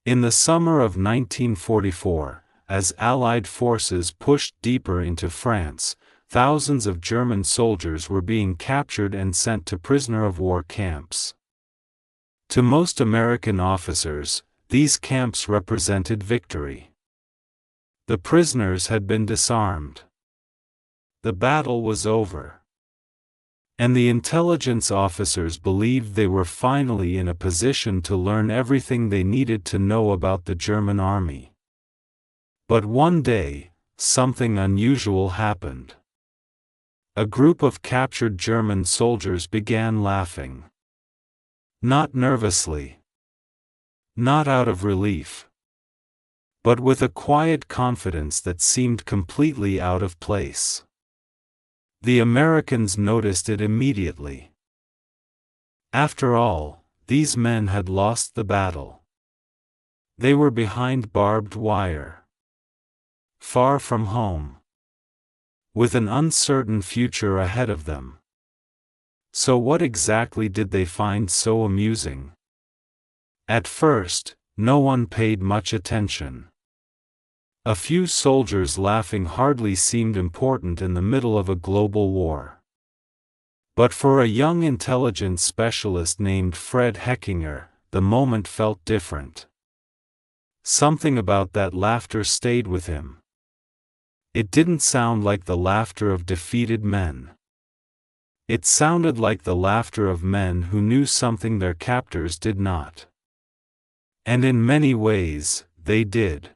In the summer of 1944, as Allied forces pushed deeper into France, thousands of German soldiers were being captured and sent to prisoner-of-war camps. To most American officers, these camps represented victory. The prisoners had been disarmed. The battle was over. And the intelligence officers believed they were finally in a position to learn everything they needed to know about the German army. But one day, something unusual happened. A group of captured German soldiers began laughing. Not nervously. Not out of relief. But with a quiet confidence that seemed completely out of place. The Americans noticed it immediately. After all, these men had lost the battle. They were behind barbed wire. Far from home. With an uncertain future ahead of them. So what exactly did they find so amusing? At first, no one paid much attention. A few soldiers laughing hardly seemed important in the middle of a global war. But for a young intelligence specialist named Fred Heckinger, the moment felt different. Something about that laughter stayed with him. It didn't sound like the laughter of defeated men. It sounded like the laughter of men who knew something their captors did not. And in many ways, they did.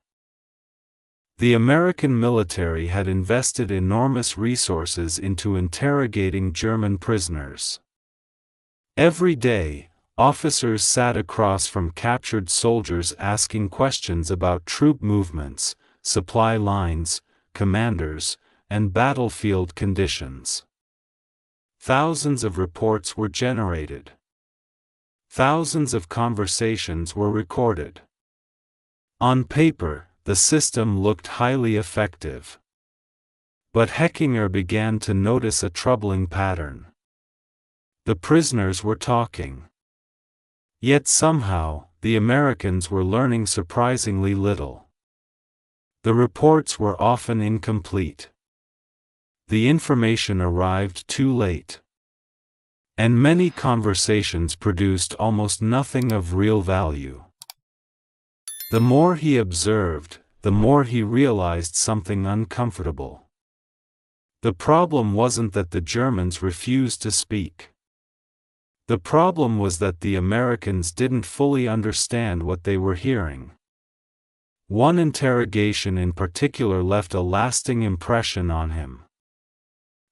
The American military had invested enormous resources into interrogating German prisoners. Every day, officers sat across from captured soldiers asking questions about troop movements, supply lines, commanders, and battlefield conditions. Thousands of reports were generated. Thousands of conversations were recorded. On paper, the system looked highly effective. But Heckinger began to notice a troubling pattern. The prisoners were talking. Yet somehow, the Americans were learning surprisingly little. The reports were often incomplete. The information arrived too late. And many conversations produced almost nothing of real value. The more he observed, the more he realized something uncomfortable. The problem wasn't that the Germans refused to speak. The problem was that the Americans didn't fully understand what they were hearing. One interrogation in particular left a lasting impression on him.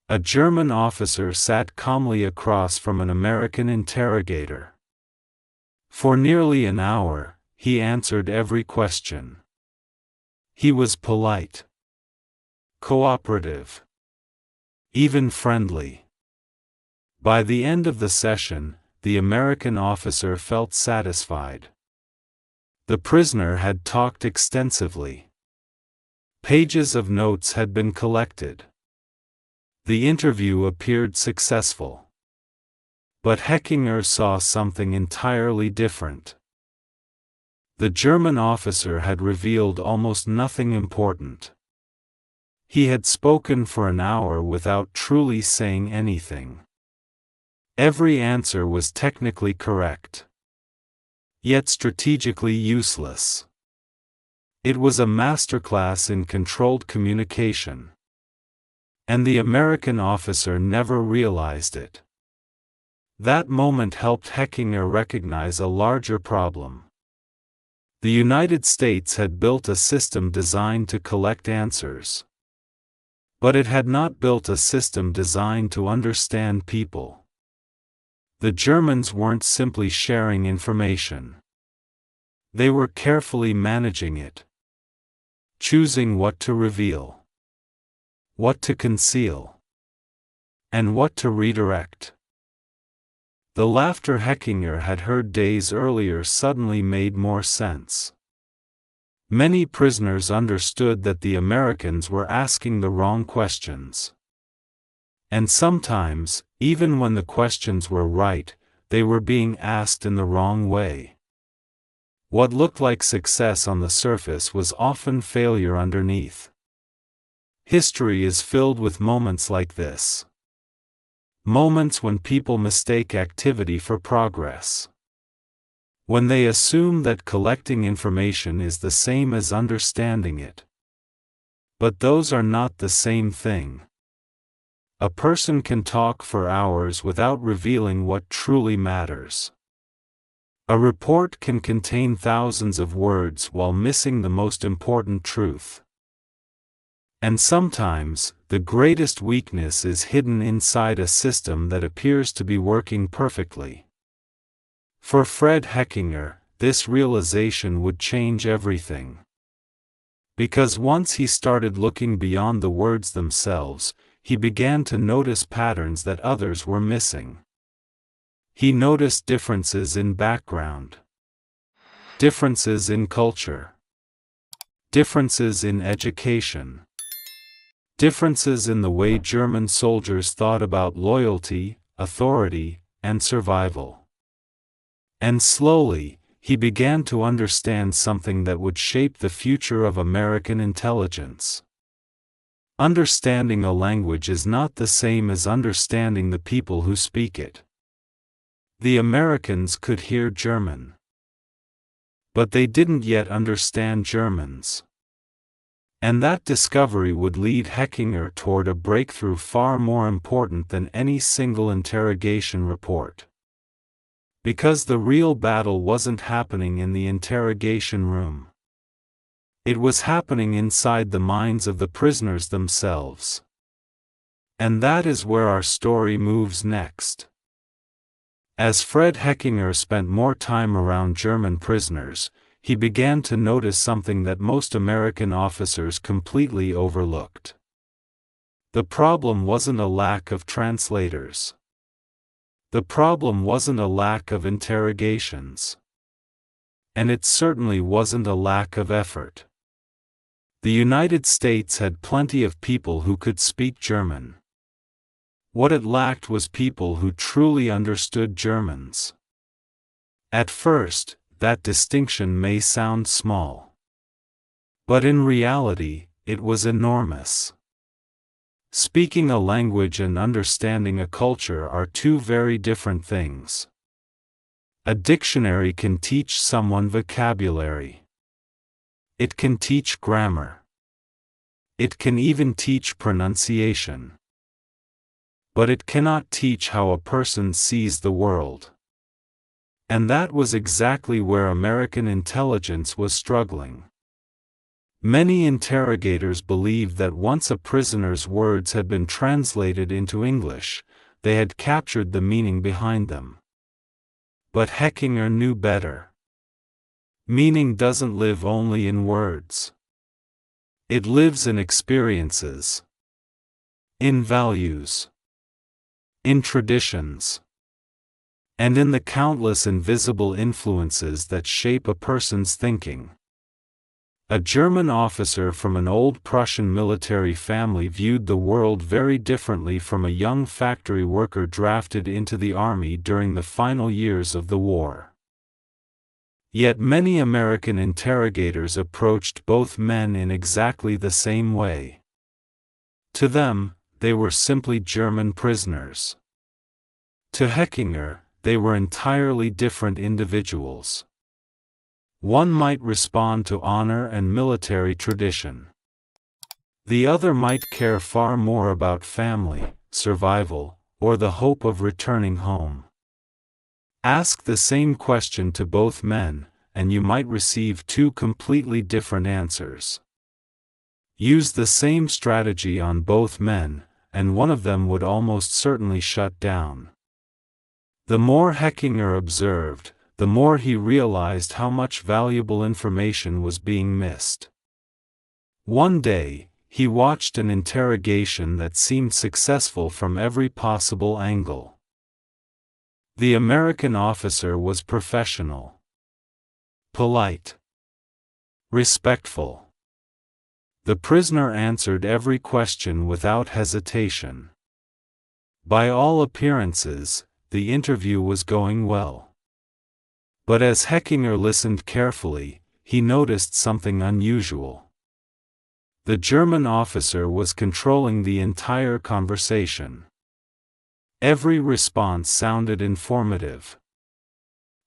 A German officer sat calmly across from an American interrogator. For nearly an hour, he answered every question. He was polite, cooperative, even friendly. By the end of the session, the American officer felt satisfied. The prisoner had talked extensively. Pages of notes had been collected. The interview appeared successful. But Heckinger saw something entirely different. The German officer had revealed almost nothing important. He had spoken for an hour without truly saying anything. Every answer was technically correct, yet strategically useless. It was a masterclass in controlled communication. And the American officer never realized it. That moment helped Heckinger recognize a larger problem. The United States had built a system designed to collect answers. But it had not built a system designed to understand people. The Germans weren't simply sharing information. They were carefully managing it. Choosing what to reveal, what to conceal, and what to redirect. The laughter Heckinger had heard days earlier suddenly made more sense. Many prisoners understood that the Americans were asking the wrong questions. And sometimes, even when the questions were right, they were being asked in the wrong way. What looked like success on the surface was often failure underneath. History is filled with moments like this. Moments when people mistake activity for progress. When they assume that collecting information is the same as understanding it. But those are not the same thing. A person can talk for hours without revealing what truly matters. A report can contain thousands of words while missing the most important truth. And sometimes, the greatest weakness is hidden inside a system that appears to be working perfectly. For Fred Heckinger, this realization would change everything. Because once he started looking beyond the words themselves, he began to notice patterns that others were missing. He noticed differences in background, differences in culture, differences in education, differences in the way German soldiers thought about loyalty, authority, and survival. And slowly, he began to understand something that would shape the future of American intelligence. Understanding a language is not the same as understanding the people who speak it. The Americans could hear German. But they didn't yet understand Germans. And that discovery would lead Heckinger toward a breakthrough far more important than any single interrogation report. Because the real battle wasn't happening in the interrogation room. It was happening inside the minds of the prisoners themselves. And that is where our story moves next. As Fred Heckinger spent more time around German prisoners, he began to notice something that most American officers completely overlooked. The problem wasn't a lack of translators. The problem wasn't a lack of interrogations. And it certainly wasn't a lack of effort. The United States had plenty of people who could speak German. What it lacked was people who truly understood Germans. At first, that distinction may sound small. But in reality, it was enormous. Speaking a language and understanding a culture are two very different things. A dictionary can teach someone vocabulary. It can teach grammar. It can even teach pronunciation. But it cannot teach how a person sees the world. And that was exactly where American intelligence was struggling. Many interrogators believed that once a prisoner's words had been translated into English, they had captured the meaning behind them. But Heckinger knew better. Meaning doesn't live only in words. It lives in experiences, in values, in traditions, and in the countless invisible influences that shape a person's thinking. A German officer from an old Prussian military family viewed the world very differently from a young factory worker drafted into the army during the final years of the war. Yet many American interrogators approached both men in exactly the same way. To them, they were simply German prisoners. To Heckinger, they were entirely different individuals. One might respond to honor and military tradition. The other might care far more about family, survival, or the hope of returning home. Ask the same question to both men, and you might receive two completely different answers. Use the same strategy on both men, and one of them would almost certainly shut down. The more Heckinger observed, the more he realized how much valuable information was being missed. One day, he watched an interrogation that seemed successful from every possible angle. The American officer was professional, polite, respectful. The prisoner answered every question without hesitation. By all appearances, the interview was going well. But as Heckinger listened carefully, he noticed something unusual. The German officer was controlling the entire conversation. Every response sounded informative.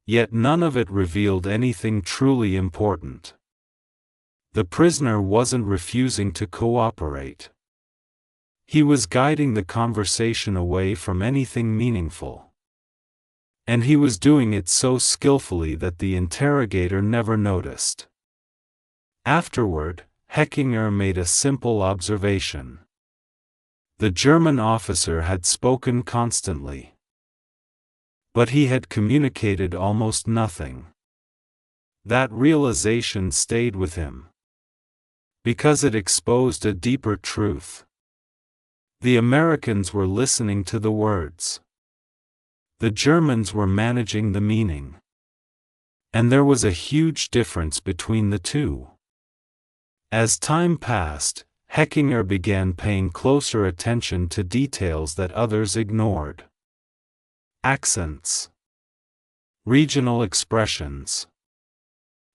Yet none of it revealed anything truly important. The prisoner wasn't refusing to cooperate. He was guiding the conversation away from anything meaningful. And he was doing it so skillfully that the interrogator never noticed. Afterward, Heckinger made a simple observation. The German officer had spoken constantly. But he had communicated almost nothing. That realization stayed with him. Because it exposed a deeper truth. The Americans were listening to the words. The Germans were managing the meaning. And there was a huge difference between the two. As time passed, Heckinger began paying closer attention to details that others ignored. Accents, regional expressions,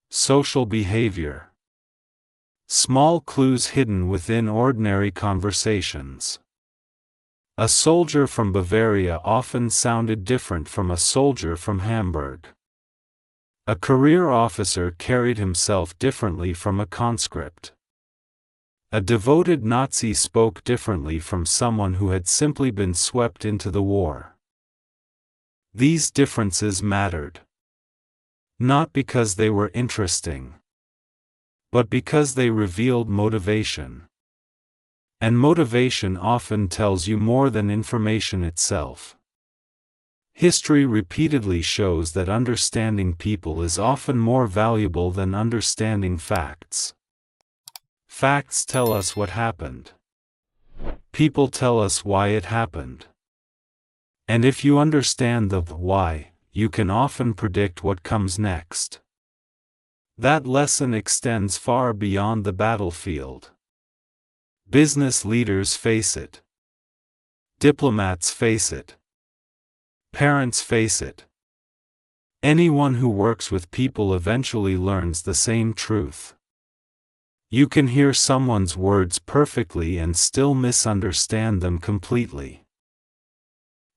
social behavior, small clues hidden within ordinary conversations. A soldier from Bavaria often sounded different from a soldier from Hamburg. A career officer carried himself differently from a conscript. A devoted Nazi spoke differently from someone who had simply been swept into the war. These differences mattered. Not because they were interesting, but because they revealed motivation. And motivation often tells you more than information itself. History repeatedly shows that understanding people is often more valuable than understanding facts. Facts tell us what happened. People tell us why it happened. And if you understand the why, you can often predict what comes next. That lesson extends far beyond the battlefield. Business leaders face it. Diplomats face it. Parents face it. Anyone who works with people eventually learns the same truth. You can hear someone's words perfectly and still misunderstand them completely.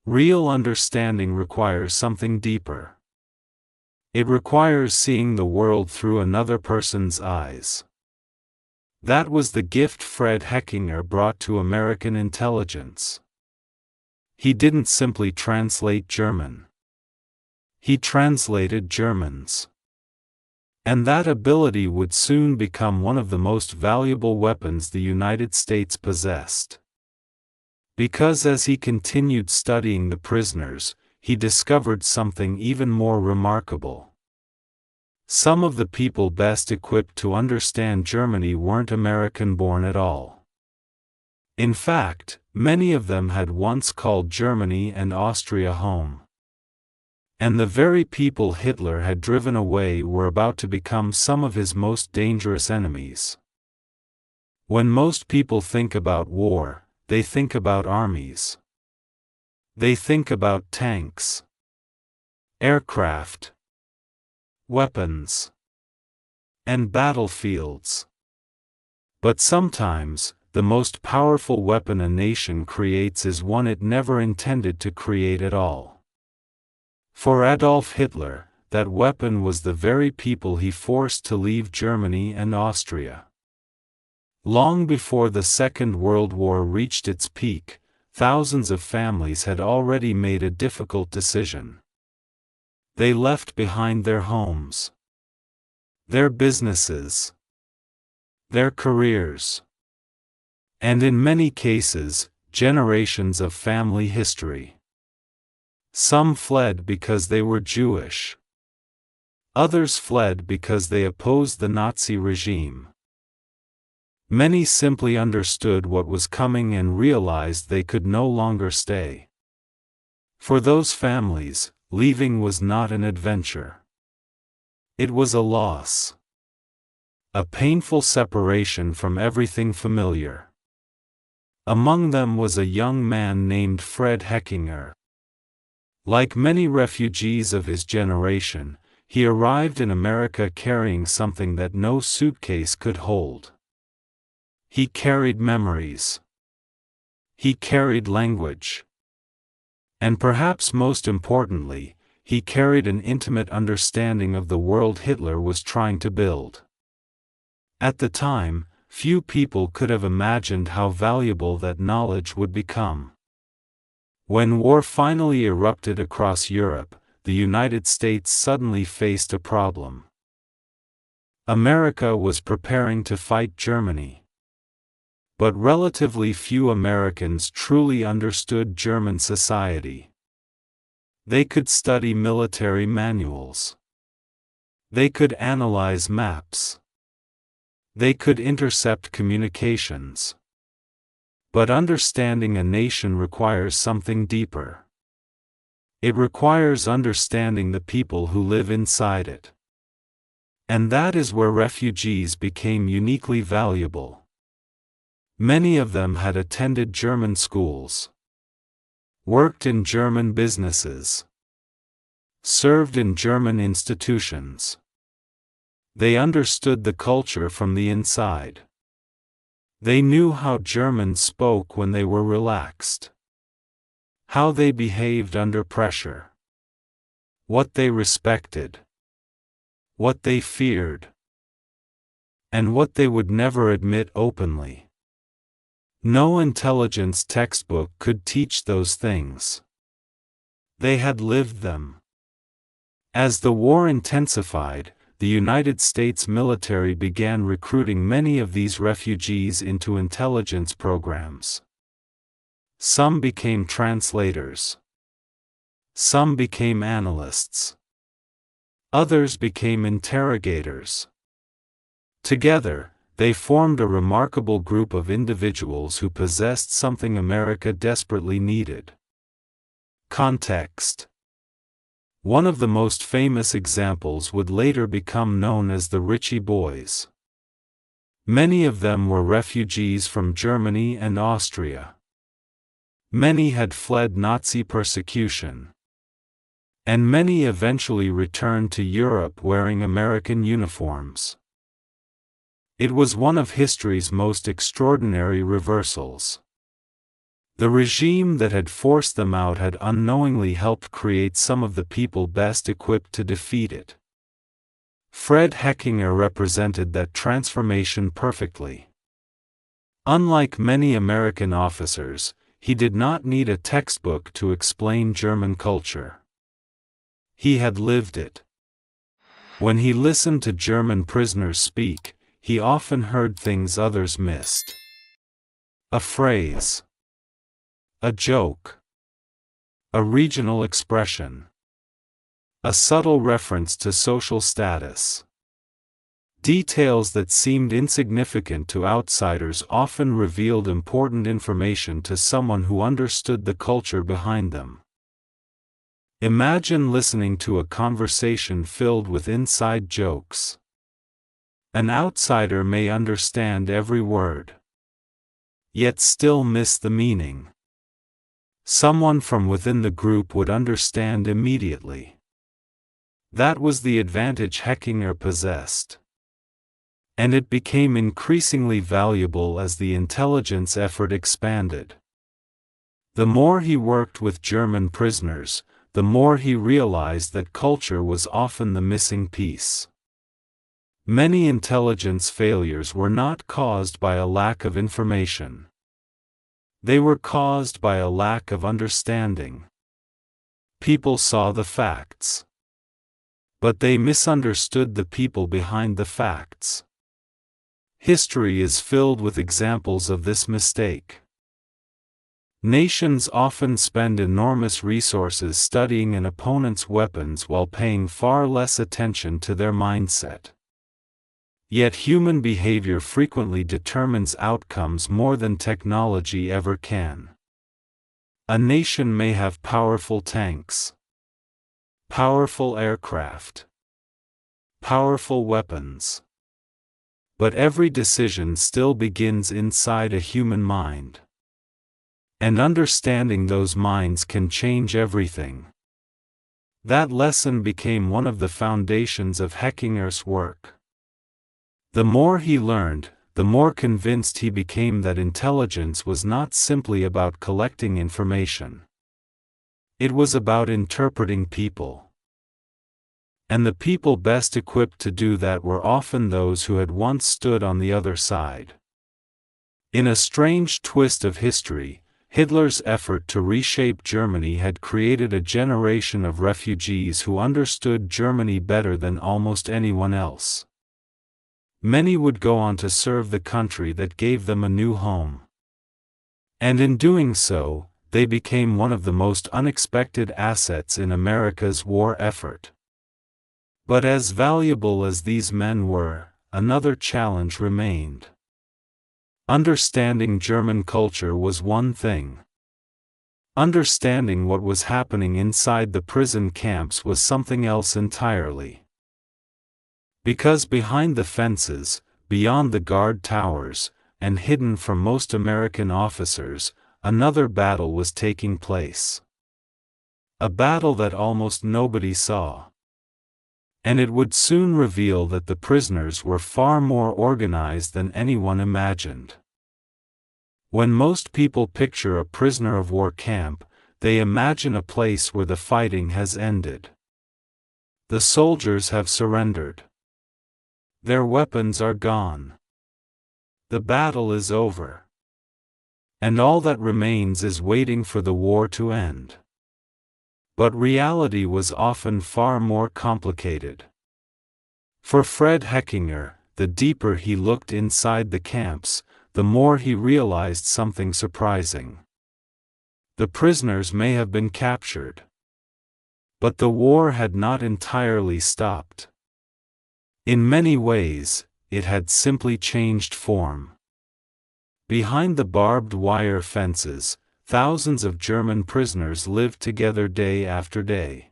Real understanding requires something deeper. It requires seeing the world through another person's eyes. That was the gift Fred Heckinger brought to American intelligence. He didn't simply translate German. He translated Germans. And that ability would soon become one of the most valuable weapons the United States possessed. Because as he continued studying the prisoners, he discovered something even more remarkable. Some of the people best equipped to understand Germany weren't American-born at all. In fact, many of them had once called Germany and Austria home. And the very people Hitler had driven away were about to become some of his most dangerous enemies. When most people think about war, they think about armies. They think about tanks, aircraft, weapons, and battlefields. But sometimes, the most powerful weapon a nation creates is one it never intended to create at all. For Adolf Hitler, that weapon was the very people he forced to leave Germany and Austria. Long before the Second World War reached its peak, thousands of families had already made a difficult decision. They left behind their homes, their businesses, their careers, and in many cases, generations of family history. Some fled because they were Jewish. Others fled because they opposed the Nazi regime. Many simply understood what was coming and realized they could no longer stay. For those families, leaving was not an adventure. It was a loss. A painful separation from everything familiar. Among them was a young man named Fred Heckinger. Like many refugees of his generation, he arrived in America carrying something that no suitcase could hold. He carried memories. He carried language. And perhaps most importantly, he carried an intimate understanding of the world Hitler was trying to build. At the time, few people could have imagined how valuable that knowledge would become. When war finally erupted across Europe, the United States suddenly faced a problem. America was preparing to fight Germany. But relatively few Americans truly understood German society. They could study military manuals. They could analyze maps. They could intercept communications. But understanding a nation requires something deeper. It requires understanding the people who live inside it. And that is where refugees became uniquely valuable. Many of them had attended German schools, worked in German businesses, served in German institutions. They understood the culture from the inside. They knew how Germans spoke when they were relaxed, how they behaved under pressure, what they respected, what they feared, and what they would never admit openly. No intelligence textbook could teach those things. They had lived them. As the war intensified, the United States military began recruiting many of these refugees into intelligence programs. Some became translators. Some became analysts. Others became interrogators. Together, they formed a remarkable group of individuals who possessed something America desperately needed: context. One of the most famous examples would later become known as the Ritchie Boys. Many of them were refugees from Germany and Austria. Many had fled Nazi persecution. And many eventually returned to Europe wearing American uniforms. It was one of history's most extraordinary reversals. The regime that had forced them out had unknowingly helped create some of the people best equipped to defeat it. Fred Heckinger represented that transformation perfectly. Unlike many American officers, he did not need a textbook to explain German culture. He had lived it. When he listened to German prisoners speak, he often heard things others missed. A phrase, a joke, a regional expression, a subtle reference to social status. Details that seemed insignificant to outsiders often revealed important information to someone who understood the culture behind them. Imagine listening to a conversation filled with inside jokes. An outsider may understand every word, yet still miss the meaning. Someone from within the group would understand immediately. That was the advantage Heckinger possessed. And it became increasingly valuable as the intelligence effort expanded. The more he worked with German prisoners, the more he realized that culture was often the missing piece. Many intelligence failures were not caused by a lack of information. They were caused by a lack of understanding. People saw the facts, but they misunderstood the people behind the facts. History is filled with examples of this mistake. Nations often spend enormous resources studying an opponent's weapons while paying far less attention to their mindset. Yet human behavior frequently determines outcomes more than technology ever can. A nation may have powerful tanks, powerful aircraft, powerful weapons. But every decision still begins inside a human mind. And understanding those minds can change everything. That lesson became one of the foundations of Heckinger's work. The more he learned, the more convinced he became that intelligence was not simply about collecting information. It was about interpreting people. And the people best equipped to do that were often those who had once stood on the other side. In a strange twist of history, Hitler's effort to reshape Germany had created a generation of refugees who understood Germany better than almost anyone else. Many would go on to serve the country that gave them a new home. And in doing so, they became one of the most unexpected assets in America's war effort. But as valuable as these men were, another challenge remained. Understanding German culture was one thing. Understanding what was happening inside the prison camps was something else entirely. Because behind the fences, beyond the guard towers, and hidden from most American officers, another battle was taking place. A battle that almost nobody saw. And it would soon reveal that the prisoners were far more organized than anyone imagined. When most people picture a prisoner of war camp, they imagine a place where the fighting has ended. The soldiers have surrendered. Their weapons are gone. The battle is over. And all that remains is waiting for the war to end. But reality was often far more complicated. For Fred Heckinger, the deeper he looked inside the camps, the more he realized something surprising. The prisoners may have been captured. But the war had not entirely stopped. In many ways, it had simply changed form. Behind the barbed wire fences, thousands of German prisoners lived together day after day.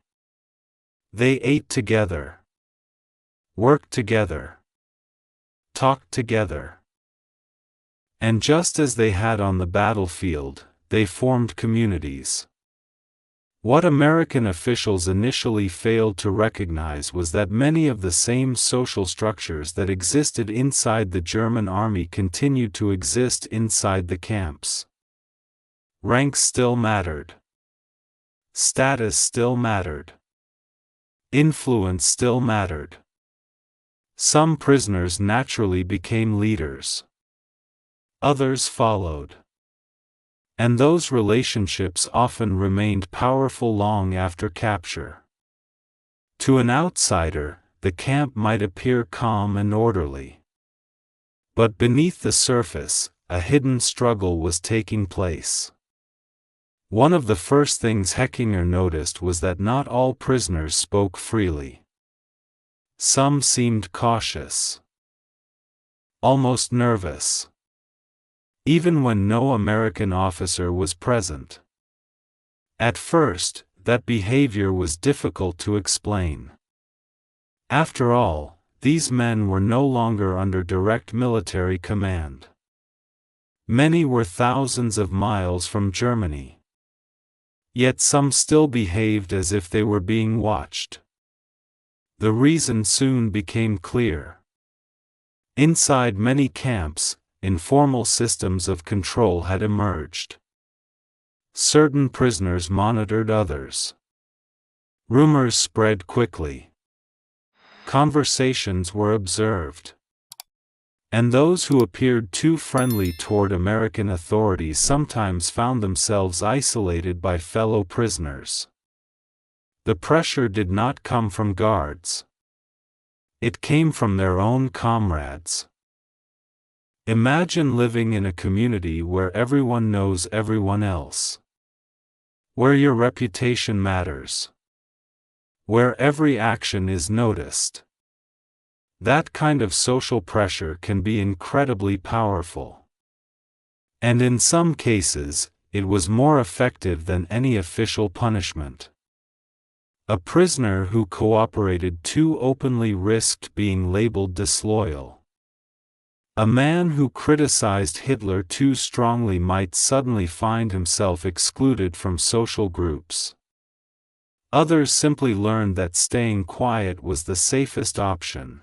They ate together, worked together, talked together. And just as they had on the battlefield, they formed communities. What American officials initially failed to recognize was that many of the same social structures that existed inside the German army continued to exist inside the camps. Ranks still mattered. Status still mattered. Influence still mattered. Some prisoners naturally became leaders. Others followed. And those relationships often remained powerful long after capture. To an outsider, the camp might appear calm and orderly. But beneath the surface, a hidden struggle was taking place. One of the first things Heckinger noticed was that not all prisoners spoke freely. Some seemed cautious. Almost nervous. Even when no American officer was present. At first, that behavior was difficult to explain. After all, these men were no longer under direct military command. Many were thousands of miles from Germany. Yet some still behaved as if they were being watched. The reason soon became clear. Inside many camps, informal systems of control had emerged. Certain prisoners monitored others. Rumors spread quickly. Conversations were observed. And those who appeared too friendly toward American authorities sometimes found themselves isolated by fellow prisoners. The pressure did not come from guards. It came from their own comrades. Imagine living in a community where everyone knows everyone else. Where your reputation matters. Where every action is noticed. That kind of social pressure can be incredibly powerful. And in some cases, it was more effective than any official punishment. A prisoner who cooperated too openly risked being labeled disloyal. A man who criticized Hitler too strongly might suddenly find himself excluded from social groups. Others simply learned that staying quiet was the safest option.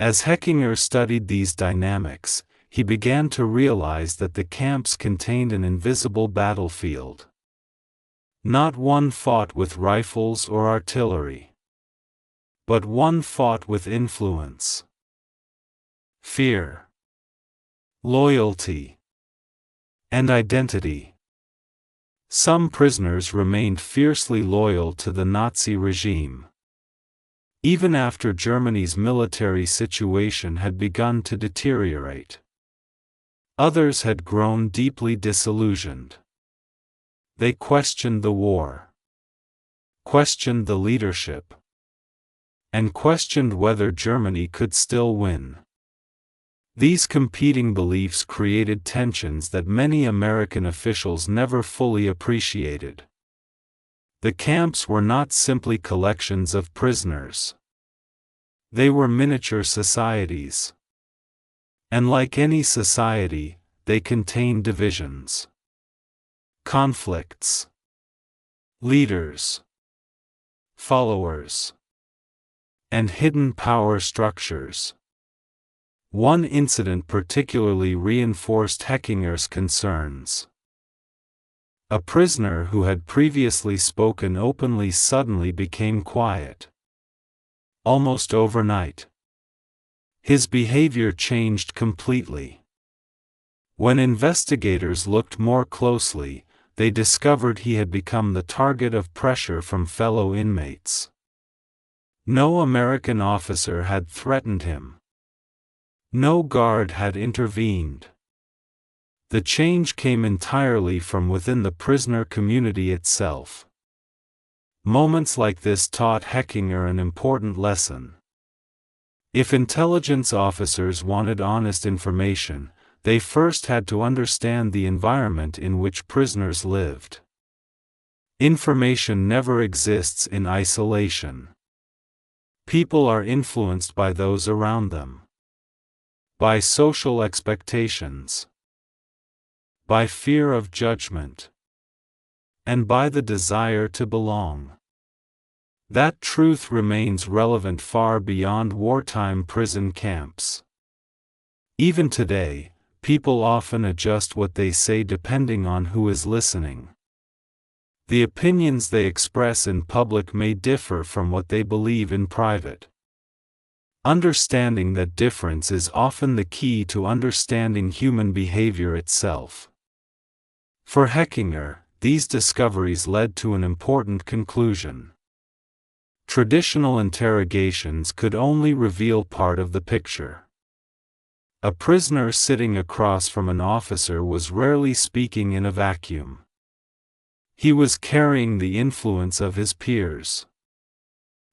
As Heckinger studied these dynamics, he began to realize that the camps contained an invisible battlefield. Not one fought with rifles or artillery, but one fought with influence, fear, loyalty, and identity. Some prisoners remained fiercely loyal to the Nazi regime, even after Germany's military situation had begun to deteriorate. Others had grown deeply disillusioned. They questioned the war, questioned the leadership, and questioned whether Germany could still win. These competing beliefs created tensions that many American officials never fully appreciated. The camps were not simply collections of prisoners. They were miniature societies. And like any society, they contained divisions, conflicts, leaders, followers, and hidden power structures. One incident particularly reinforced Heckinger's concerns. A prisoner who had previously spoken openly suddenly became quiet. Almost overnight. His behavior changed completely. When investigators looked more closely, they discovered he had become the target of pressure from fellow inmates. No American officer had threatened him. No guard had intervened. The change came entirely from within the prisoner community itself. Moments like this taught Heckinger an important lesson. If intelligence officers wanted honest information, they first had to understand the environment in which prisoners lived. Information never exists in isolation. People are influenced by those around them, by social expectations, by fear of judgment, and by the desire to belong. That truth remains relevant far beyond wartime prison camps. Even today, people often adjust what they say depending on who is listening. The opinions they express in public may differ from what they believe in private. Understanding that difference is often the key to understanding human behavior itself. For Heckinger, these discoveries led to an important conclusion. Traditional interrogations could only reveal part of the picture. A prisoner sitting across from an officer was rarely speaking in a vacuum. He was carrying the influence of his peers,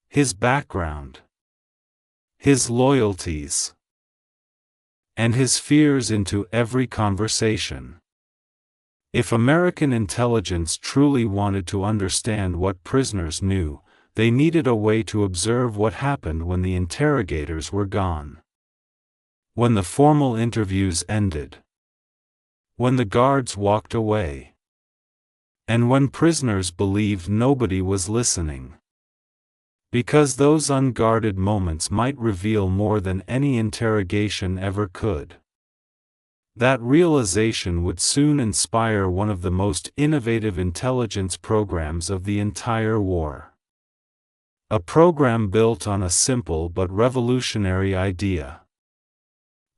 his background, his loyalties, and his fears into every conversation. If American intelligence truly wanted to understand what prisoners knew, they needed a way to observe what happened when the interrogators were gone. When the formal interviews ended. When the guards walked away. And when prisoners believed nobody was listening. Because those unguarded moments might reveal more than any interrogation ever could. That realization would soon inspire one of the most innovative intelligence programs of the entire war. A program built on a simple but revolutionary idea.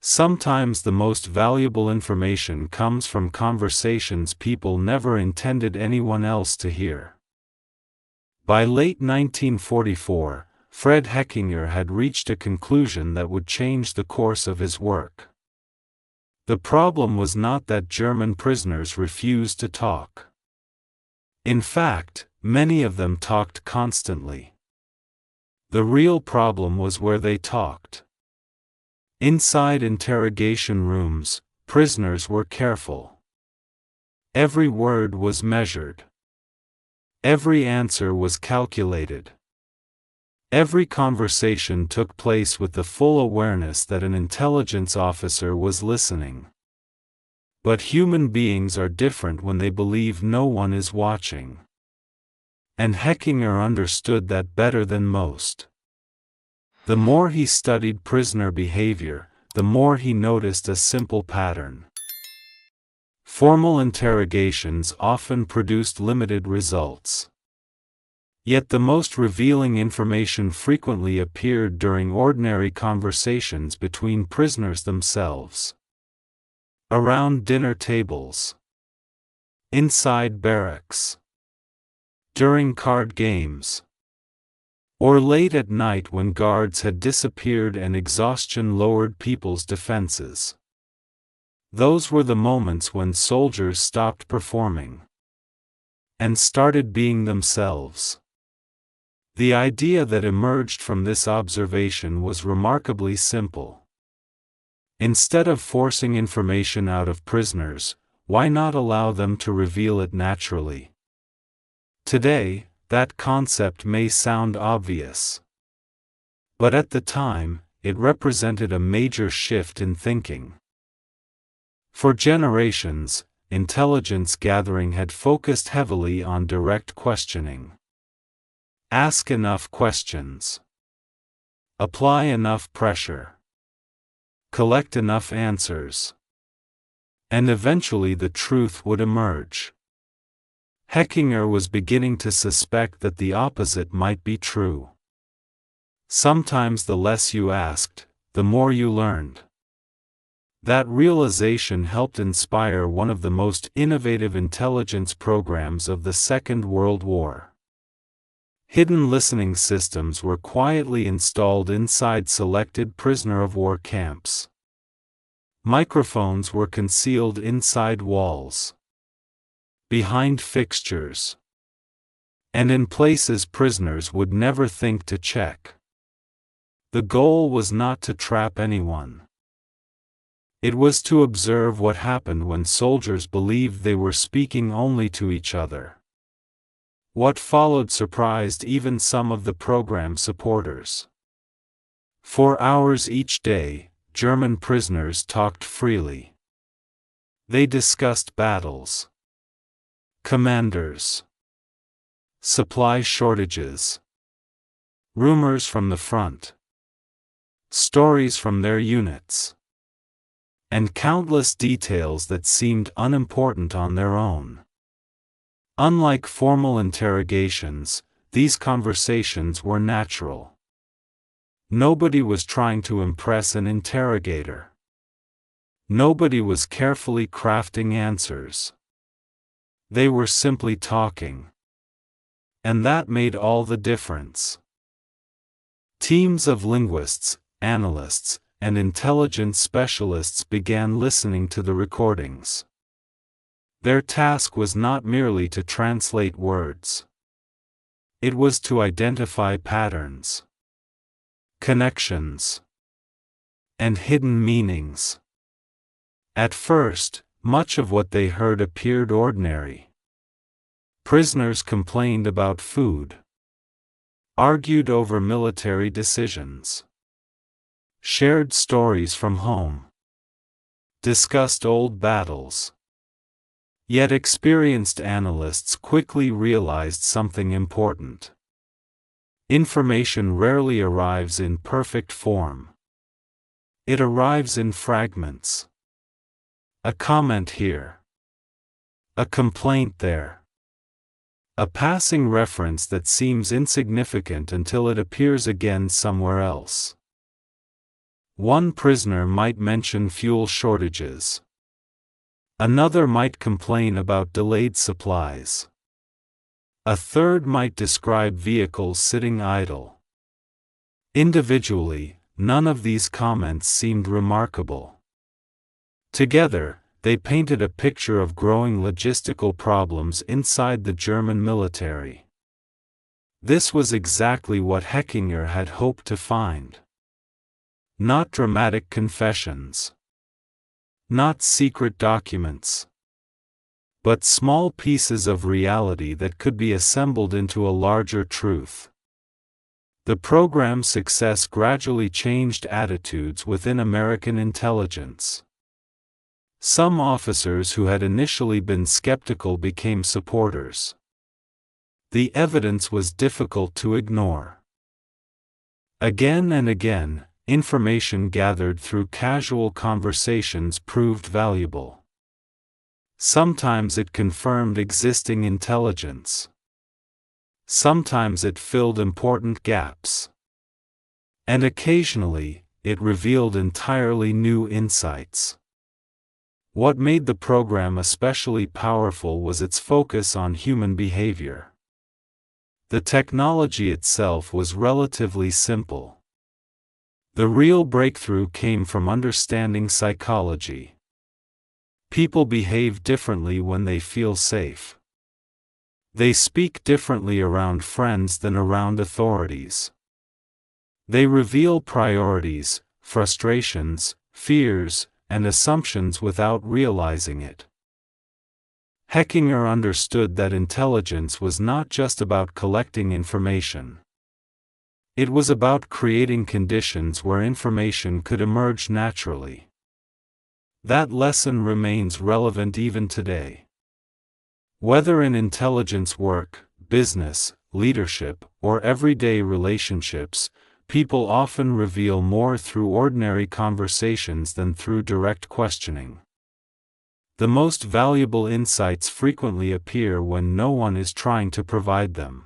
Sometimes the most valuable information comes from conversations people never intended anyone else to hear. By late 1944, Fred Heckinger had reached a conclusion that would change the course of his work. The problem was not that German prisoners refused to talk. In fact, many of them talked constantly. The real problem was where they talked. Inside interrogation rooms, prisoners were careful. Every word was measured. Every answer was calculated. Every conversation took place with the full awareness that an intelligence officer was listening. But human beings are different when they believe no one is watching. And Heckinger understood that better than most. The more he studied prisoner behavior, the more he noticed a simple pattern. Formal interrogations often produced limited results. Yet the most revealing information frequently appeared during ordinary conversations between prisoners themselves. Around dinner tables. Inside barracks. During card games. Or late at night when guards had disappeared and exhaustion lowered people's defenses. Those were the moments when soldiers stopped performing and started being themselves. The idea that emerged from this observation was remarkably simple. Instead of forcing information out of prisoners, why not allow them to reveal it naturally? Today, that concept may sound obvious. But at the time, it represented a major shift in thinking. For generations, intelligence gathering had focused heavily on direct questioning. Ask enough questions. Apply enough pressure. Collect enough answers. And eventually the truth would emerge. Heckinger was beginning to suspect that the opposite might be true. Sometimes the less you asked, the more you learned. That realization helped inspire one of the most innovative intelligence programs of the Second World War. Hidden listening systems were quietly installed inside selected prisoner-of-war camps. Microphones were concealed inside walls, behind fixtures, and in places prisoners would never think to check. The goal was not to trap anyone. It was to observe what happened when soldiers believed they were speaking only to each other. What followed surprised even some of the program supporters. For hours each day, German prisoners talked freely. They discussed battles, commanders, supply shortages, rumors from the front, stories from their units, and countless details that seemed unimportant on their own. Unlike formal interrogations, these conversations were natural. Nobody was trying to impress an interrogator. Nobody was carefully crafting answers. They were simply talking. And that made all the difference. Teams of linguists, analysts, and intelligence specialists began listening to the recordings. Their task was not merely to translate words. It was to identify patterns, connections, and hidden meanings. At first, much of what they heard appeared ordinary. Prisoners complained about food, argued over military decisions, shared stories from home, discussed old battles. Yet experienced analysts quickly realized something important. Information rarely arrives in perfect form. It arrives in fragments. A comment here. A complaint there. A passing reference that seems insignificant until it appears again somewhere else. One prisoner might mention fuel shortages. Another might complain about delayed supplies. A third might describe vehicles sitting idle. Individually, none of these comments seemed remarkable. Together, they painted a picture of growing logistical problems inside the German military. This was exactly what Heckinger had hoped to find. Not dramatic confessions. Not secret documents, but small pieces of reality that could be assembled into a larger truth. The program's success gradually changed attitudes within American intelligence. Some officers who had initially been skeptical became supporters. The evidence was difficult to ignore. Again and again, information gathered through casual conversations proved valuable. Sometimes it confirmed existing intelligence. Sometimes it filled important gaps. And occasionally, it revealed entirely new insights. What made the program especially powerful was its focus on human behavior. The technology itself was relatively simple. The real breakthrough came from understanding psychology. People behave differently when they feel safe. They speak differently around friends than around authorities. They reveal priorities, frustrations, fears, and assumptions without realizing it. Heckinger understood that intelligence was not just about collecting information. It was about creating conditions where information could emerge naturally. That lesson remains relevant even today. Whether in intelligence work, business, leadership, or everyday relationships, people often reveal more through ordinary conversations than through direct questioning. The most valuable insights frequently appear when no one is trying to provide them.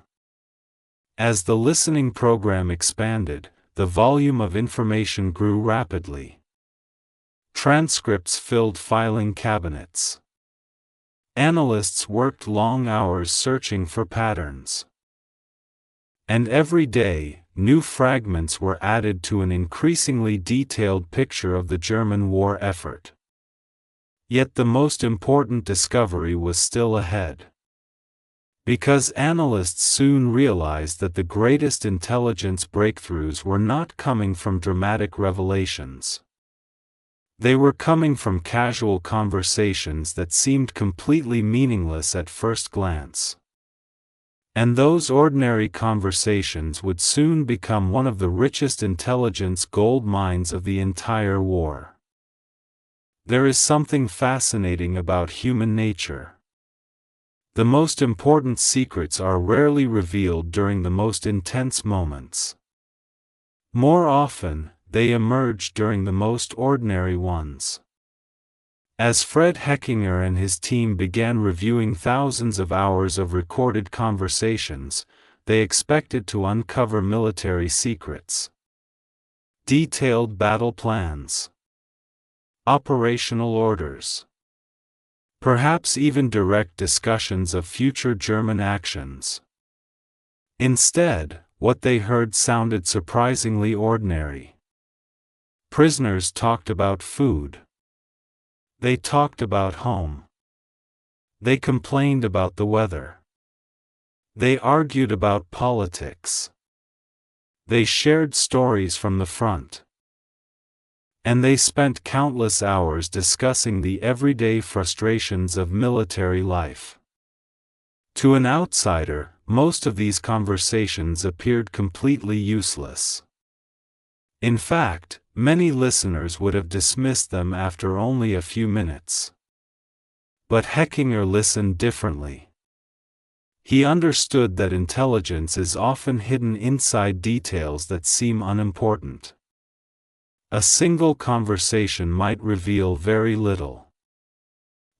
As the listening program expanded, the volume of information grew rapidly. Transcripts filled filing cabinets. Analysts worked long hours searching for patterns. And every day, new fragments were added to an increasingly detailed picture of the German war effort. Yet the most important discovery was still ahead. Because analysts soon realized that the greatest intelligence breakthroughs were not coming from dramatic revelations. They were coming from casual conversations that seemed completely meaningless at first glance. And those ordinary conversations would soon become one of the richest intelligence gold mines of the entire war. There is something fascinating about human nature. The most important secrets are rarely revealed during the most intense moments. More often, they emerge during the most ordinary ones. As Fred Heckinger and his team began reviewing thousands of hours of recorded conversations, they expected to uncover military secrets. Detailed battle plans. Operational orders. Perhaps even direct discussions of future German actions. Instead, what they heard sounded surprisingly ordinary. Prisoners talked about food. They talked about home. They complained about the weather. They argued about politics. They shared stories from the front. And they spent countless hours discussing the everyday frustrations of military life. To an outsider, most of these conversations appeared completely useless. In fact, many listeners would have dismissed them after only a few minutes. But Heckinger listened differently. He understood that intelligence is often hidden inside details that seem unimportant. A single conversation might reveal very little.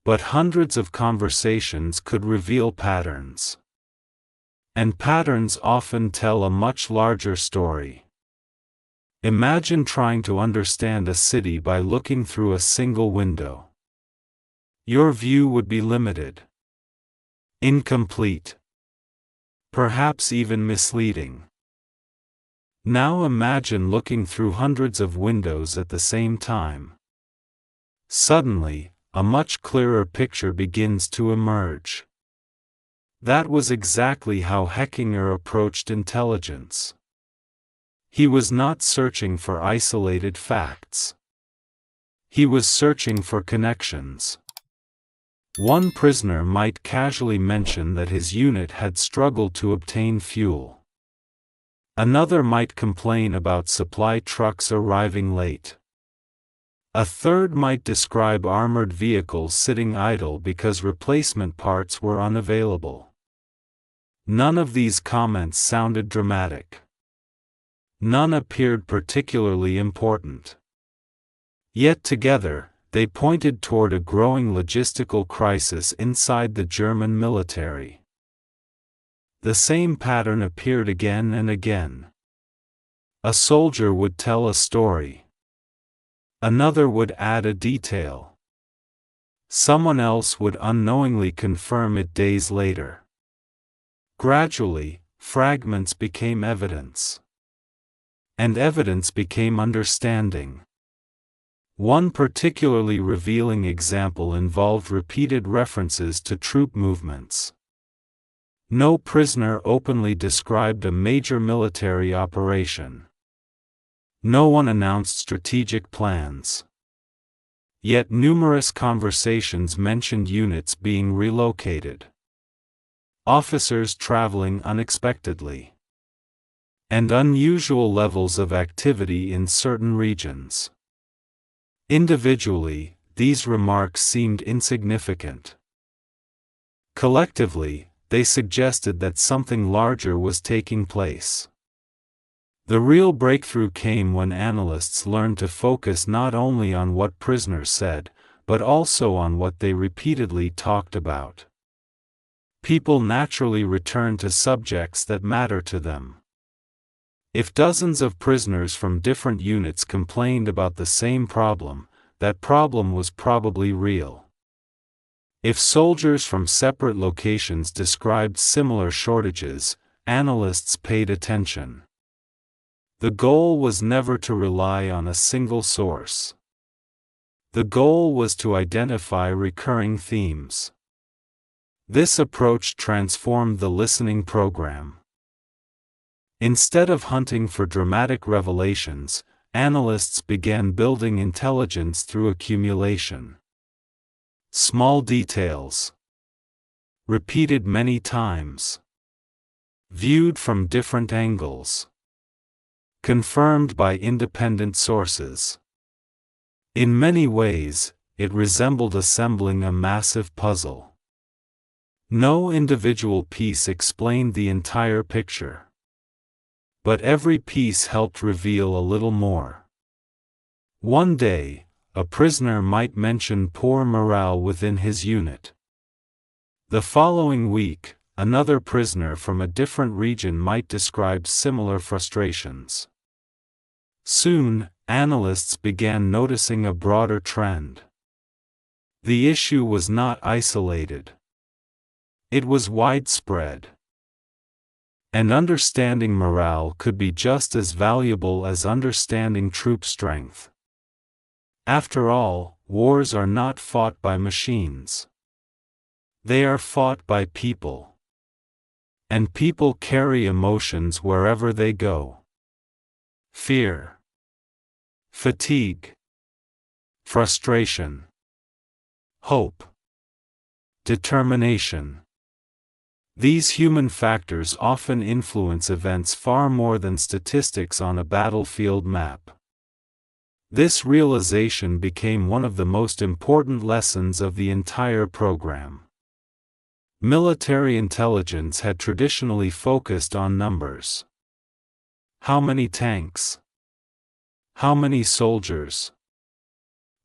But hundreds of conversations could reveal patterns. And patterns often tell a much larger story. Imagine trying to understand a city by looking through a single window. Your view would be limited. Incomplete. Perhaps even misleading. Now imagine looking through hundreds of windows at the same time. Suddenly, a much clearer picture begins to emerge. That was exactly how Heckinger approached intelligence. He was not searching for isolated facts. He was searching for connections. One prisoner might casually mention that his unit had struggled to obtain fuel. Another might complain about supply trucks arriving late. A third might describe armored vehicles sitting idle because replacement parts were unavailable. None of these comments sounded dramatic. None appeared particularly important. Yet together, they pointed toward a growing logistical crisis inside the German military. The same pattern appeared again and again. A soldier would tell a story. Another would add a detail. Someone else would unknowingly confirm it days later. Gradually, fragments became evidence. And evidence became understanding. One particularly revealing example involved repeated references to troop movements. No prisoner openly described a major military operation. No one announced strategic plans. Yet numerous conversations mentioned units being relocated, officers traveling unexpectedly, and unusual levels of activity in certain regions. Individually, these remarks seemed insignificant. Collectively, they suggested that something larger was taking place. The real breakthrough came when analysts learned to focus not only on what prisoners said, but also on what they repeatedly talked about. People naturally return to subjects that matter to them. If dozens of prisoners from different units complained about the same problem, that problem was probably real. If soldiers from separate locations described similar shortages, analysts paid attention. The goal was never to rely on a single source. The goal was to identify recurring themes. This approach transformed the listening program. Instead of hunting for dramatic revelations, analysts began building intelligence through accumulation. Small details. Repeated many times. Viewed from different angles. Confirmed by independent sources. In many ways, it resembled assembling a massive puzzle. No individual piece explained the entire picture. But every piece helped reveal a little more. One day, a prisoner might mention poor morale within his unit. The following week, another prisoner from a different region might describe similar frustrations. Soon, analysts began noticing a broader trend. The issue was not isolated. It was widespread. And understanding morale could be just as valuable as understanding troop strength. After all, wars are not fought by machines. They are fought by people. And people carry emotions wherever they go. Fear. Fatigue. Frustration. Hope. Determination. These human factors often influence events far more than statistics on a battlefield map. This realization became one of the most important lessons of the entire program. Military intelligence had traditionally focused on numbers. How many tanks? How many soldiers?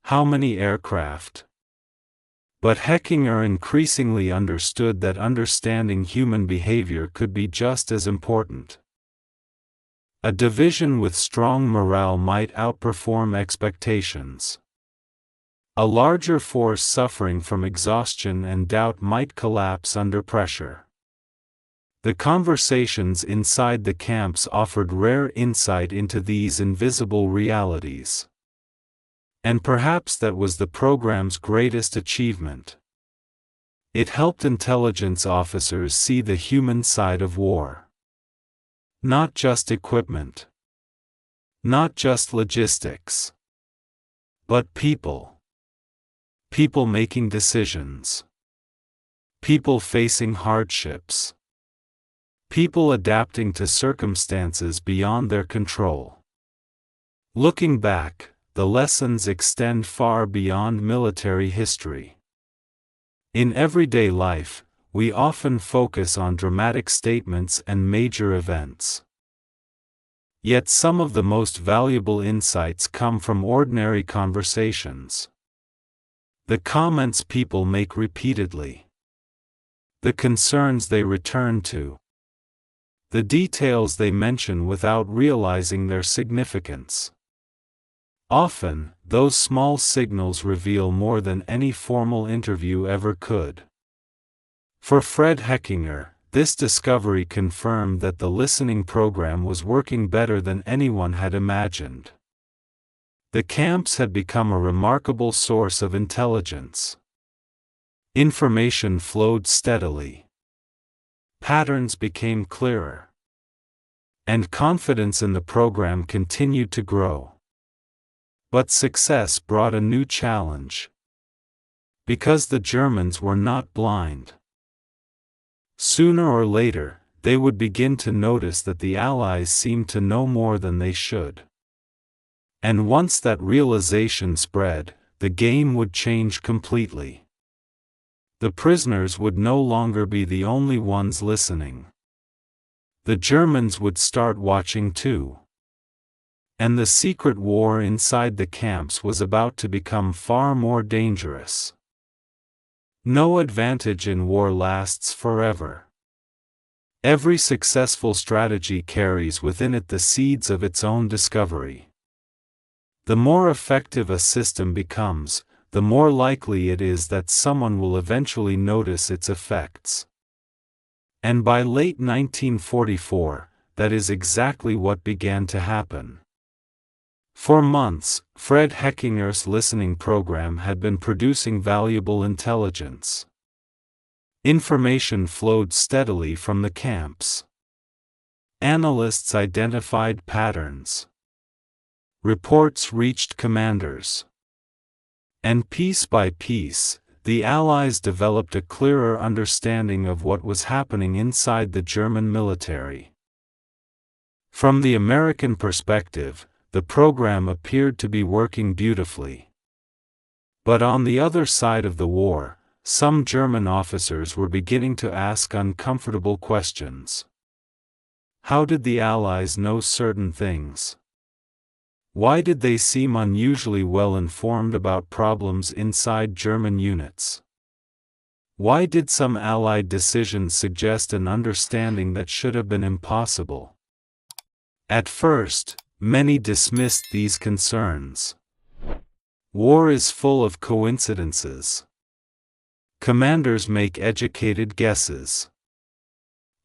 How many aircraft? But Heckinger increasingly understood that understanding human behavior could be just as important. A division with strong morale might outperform expectations. A larger force suffering from exhaustion and doubt might collapse under pressure. The conversations inside the camps offered rare insight into these invisible realities. And perhaps that was the program's greatest achievement. It helped intelligence officers see the human side of war. Not just equipment. Not just logistics. But people. People making decisions. People facing hardships. People adapting to circumstances beyond their control. Looking back, the lessons extend far beyond military history. In everyday life, we often focus on dramatic statements and major events. Yet some of the most valuable insights come from ordinary conversations. The comments people make repeatedly. The concerns they return to. The details they mention without realizing their significance. Often, those small signals reveal more than any formal interview ever could. For Fred Heckinger, this discovery confirmed that the listening program was working better than anyone had imagined. The camps had become a remarkable source of intelligence. Information flowed steadily. Patterns became clearer. And confidence in the program continued to grow. But success brought a new challenge. Because the Germans were not blind. Sooner or later, they would begin to notice that the Allies seemed to know more than they should. And once that realization spread, the game would change completely. The prisoners would no longer be the only ones listening. The Germans would start watching too. And the secret war inside the camps was about to become far more dangerous. No advantage in war lasts forever. Every successful strategy carries within it the seeds of its own discovery. The more effective a system becomes, the more likely it is that someone will eventually notice its effects. And by late 1944, that is exactly what began to happen. For months, Fred Heckinger's listening program had been producing valuable intelligence. Information flowed steadily from the camps. Analysts identified patterns. Reports reached commanders. And piece by piece, the Allies developed a clearer understanding of what was happening inside the German military. From the American perspective, the program appeared to be working beautifully. But on the other side of the war, some German officers were beginning to ask uncomfortable questions. How did the Allies know certain things? Why did they seem unusually well informed about problems inside German units? Why did some Allied decisions suggest an understanding that should have been impossible? At first, many dismissed these concerns. War is full of coincidences. Commanders make educated guesses.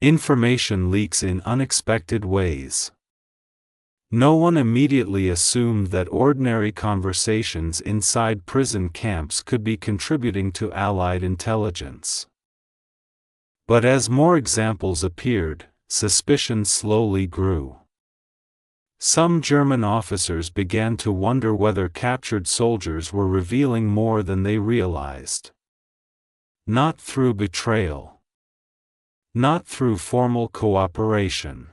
Information leaks in unexpected ways. No one immediately assumed that ordinary conversations inside prison camps could be contributing to Allied intelligence. But as more examples appeared, suspicion slowly grew. Some German officers began to wonder whether captured soldiers were revealing more than they realized. Not through betrayal. Not through formal cooperation.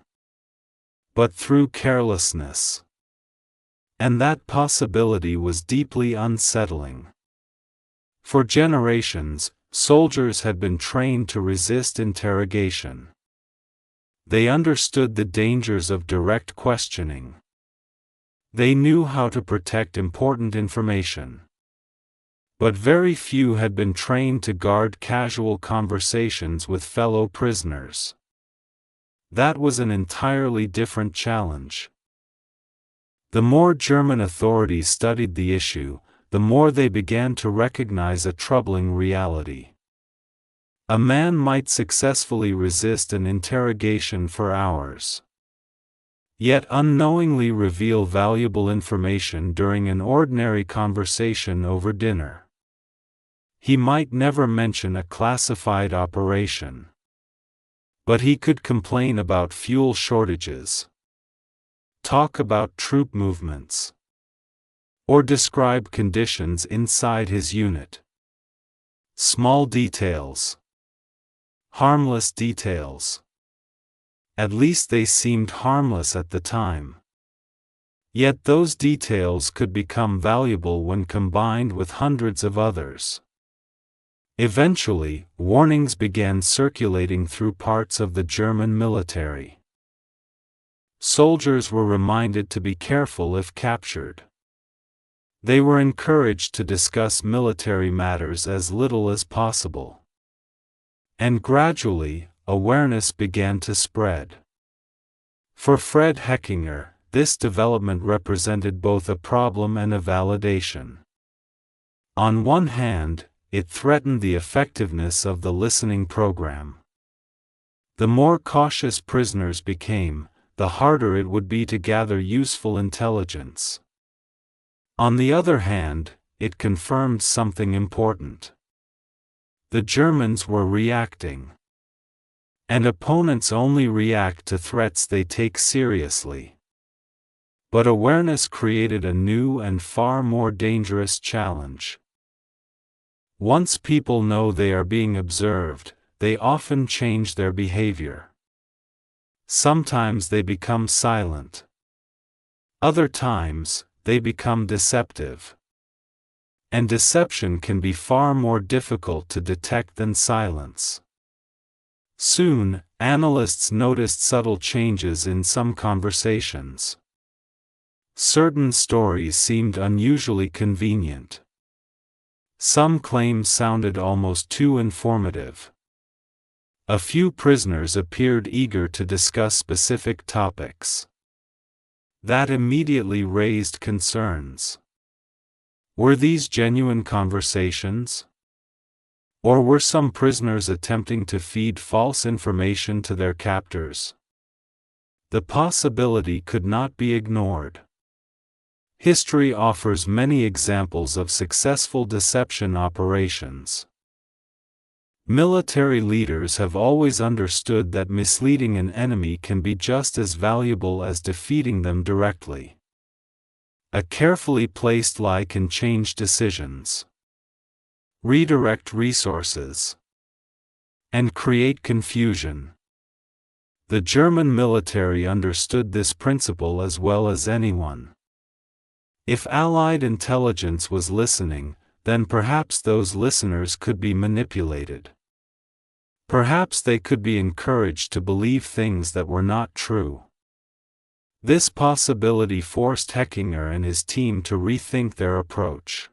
But through carelessness. And that possibility was deeply unsettling. For generations, soldiers had been trained to resist interrogation. They understood the dangers of direct questioning. They knew how to protect important information. But very few had been trained to guard casual conversations with fellow prisoners. That was an entirely different challenge. The more German authorities studied the issue, the more they began to recognize a troubling reality. A man might successfully resist an interrogation for hours, yet unknowingly reveal valuable information during an ordinary conversation over dinner. He might never mention a classified operation, but he could complain about fuel shortages, talk about troop movements, or describe conditions inside his unit. Small details. Harmless details. At least they seemed harmless at the time. Yet those details could become valuable when combined with hundreds of others. Eventually, warnings began circulating through parts of the German military. Soldiers were reminded to be careful if captured. They were encouraged to discuss military matters as little as possible. And gradually, awareness began to spread. For Fred Heckinger, this development represented both a problem and a validation. On one hand, it threatened the effectiveness of the listening program. The more cautious prisoners became, the harder it would be to gather useful intelligence. On the other hand, it confirmed something important. The Germans were reacting. And opponents only react to threats they take seriously. But awareness created a new and far more dangerous challenge. Once people know they are being observed, they often change their behavior. Sometimes they become silent. Other times, they become deceptive. And deception can be far more difficult to detect than silence. Soon, analysts noticed subtle changes in some conversations. Certain stories seemed unusually convenient. Some claims sounded almost too informative. A few prisoners appeared eager to discuss specific topics. That immediately raised concerns. Were these genuine conversations? Or were some prisoners attempting to feed false information to their captors? The possibility could not be ignored. History offers many examples of successful deception operations. Military leaders have always understood that misleading an enemy can be just as valuable as defeating them directly. A carefully placed lie can change decisions, redirect resources, and create confusion. The German military understood this principle as well as anyone. If Allied intelligence was listening, then perhaps those listeners could be manipulated. Perhaps they could be encouraged to believe things that were not true. This possibility forced Heckinger and his team to rethink their approach.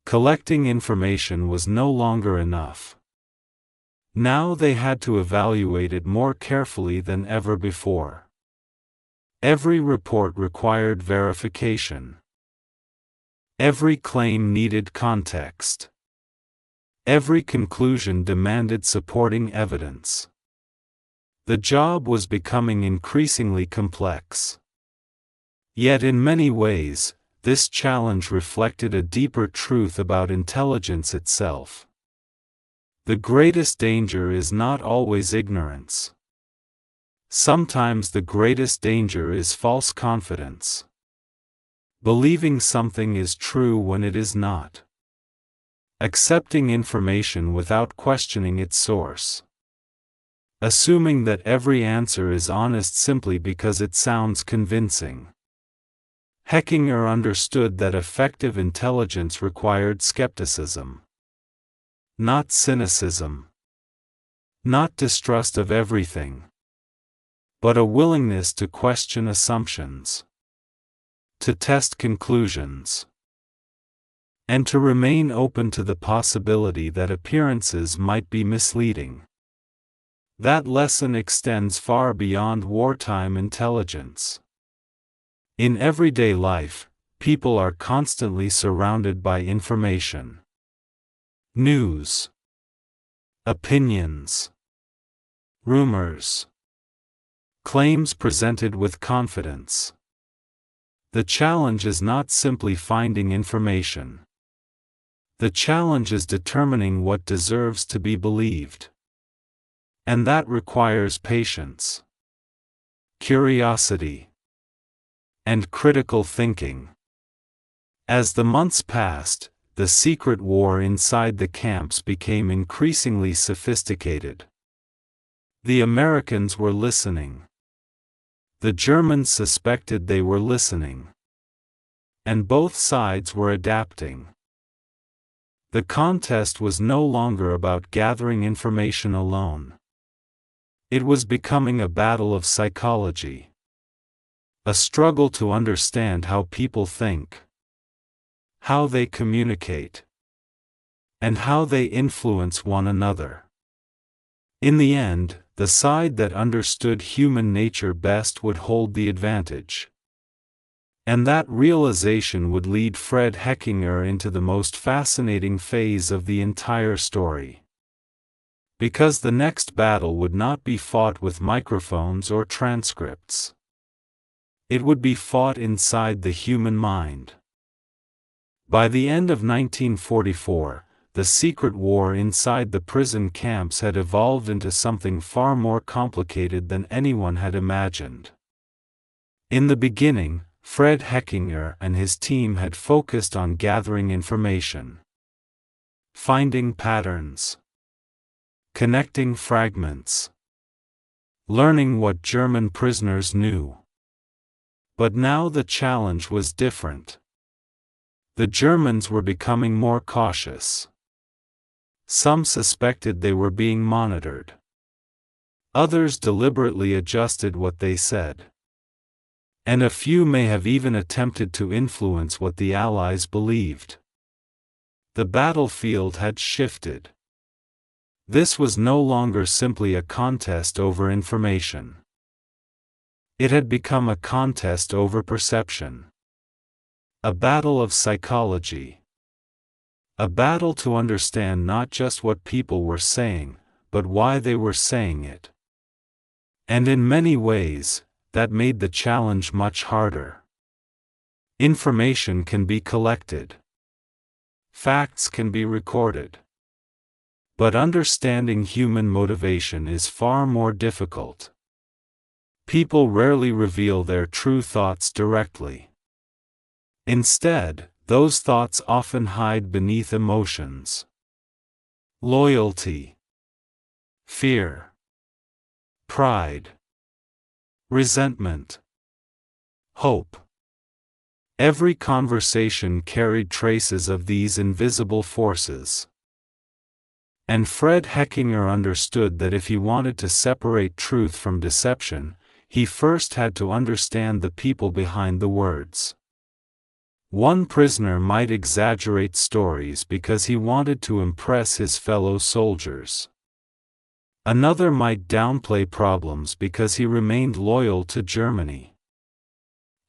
Collecting information was no longer enough. Now they had to evaluate it more carefully than ever before. Every report required verification. Every claim needed context. Every conclusion demanded supporting evidence. The job was becoming increasingly complex. Yet in many ways, this challenge reflected a deeper truth about intelligence itself. The greatest danger is not always ignorance. Sometimes the greatest danger is false confidence. Believing something is true when it is not. Accepting information without questioning its source. Assuming that every answer is honest simply because it sounds convincing. Heckinger understood that effective intelligence required skepticism. Not cynicism. Not distrust of everything. But a willingness to question assumptions. To test conclusions. And to remain open to the possibility that appearances might be misleading. That lesson extends far beyond wartime intelligence. In everyday life, people are constantly surrounded by information. News. Opinions. Rumors. Claims presented with confidence. The challenge is not simply finding information. The challenge is determining what deserves to be believed. And that requires patience, curiosity, and critical thinking. As the months passed, the secret war inside the camps became increasingly sophisticated. The Americans were listening. The Germans suspected they were listening. And both sides were adapting. The contest was no longer about gathering information alone. It was becoming a battle of psychology. A struggle to understand how people think, how they communicate, and how they influence one another. In the end, the side that understood human nature best would hold the advantage. And that realization would lead Fred Heckinger into the most fascinating phase of the entire story. Because the next battle would not be fought with microphones or transcripts. It would be fought inside the human mind. By the end of 1944, the secret war inside the prison camps had evolved into something far more complicated than anyone had imagined. In the beginning, Fred Heckinger and his team had focused on gathering information, finding patterns, connecting fragments, learning what German prisoners knew. But now the challenge was different. The Germans were becoming more cautious. Some suspected they were being monitored. Others deliberately adjusted what they said. And a few may have even attempted to influence what the Allies believed. The battlefield had shifted. This was no longer simply a contest over information. It had become a contest over perception. A battle of psychology. A battle to understand not just what people were saying, but why they were saying it. And in many ways, that made the challenge much harder. Information can be collected. Facts can be recorded. But understanding human motivation is far more difficult. People rarely reveal their true thoughts directly. Instead, those thoughts often hide beneath emotions. Loyalty, fear, pride, resentment, hope. Every conversation carried traces of these invisible forces. And Fred Heckinger understood that if he wanted to separate truth from deception, he first had to understand the people behind the words. One prisoner might exaggerate stories because he wanted to impress his fellow soldiers. Another might downplay problems because he remained loyal to Germany.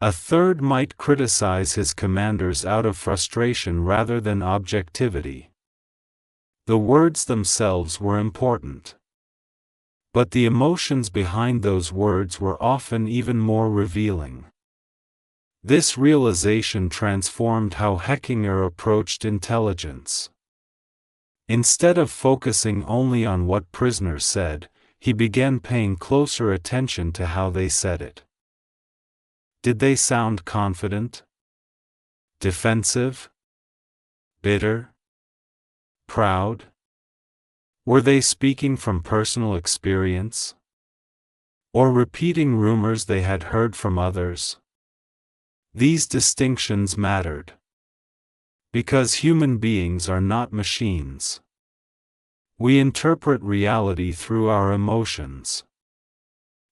A third might criticize his commanders out of frustration rather than objectivity. The words themselves were important. But the emotions behind those words were often even more revealing. This realization transformed how Heckinger approached intelligence. Instead of focusing only on what prisoners said, he began paying closer attention to how they said it. Did they sound confident? Defensive? Bitter? Proud? Were they speaking from personal experience? Or repeating rumors they had heard from others? These distinctions mattered. Because human beings are not machines. We interpret reality through our emotions.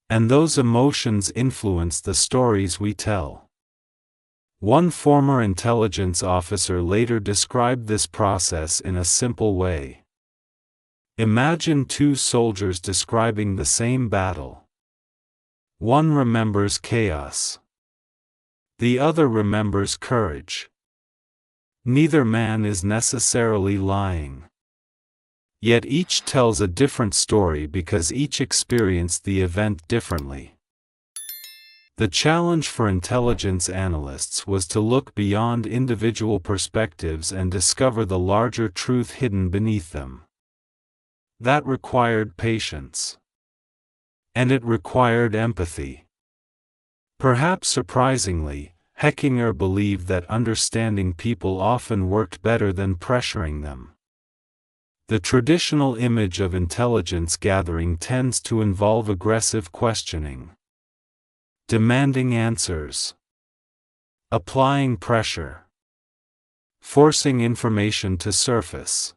And those emotions influence the stories we tell. One former intelligence officer later described this process in a simple way. Imagine two soldiers describing the same battle. One remembers chaos. The other remembers courage. Neither man is necessarily lying. Yet each tells a different story because each experienced the event differently. The challenge for intelligence analysts was to look beyond individual perspectives and discover the larger truth hidden beneath them. That required patience. And it required empathy. Perhaps surprisingly, Heckinger believed that understanding people often worked better than pressuring them. The traditional image of intelligence gathering tends to involve aggressive questioning, demanding answers, applying pressure, forcing information to surface.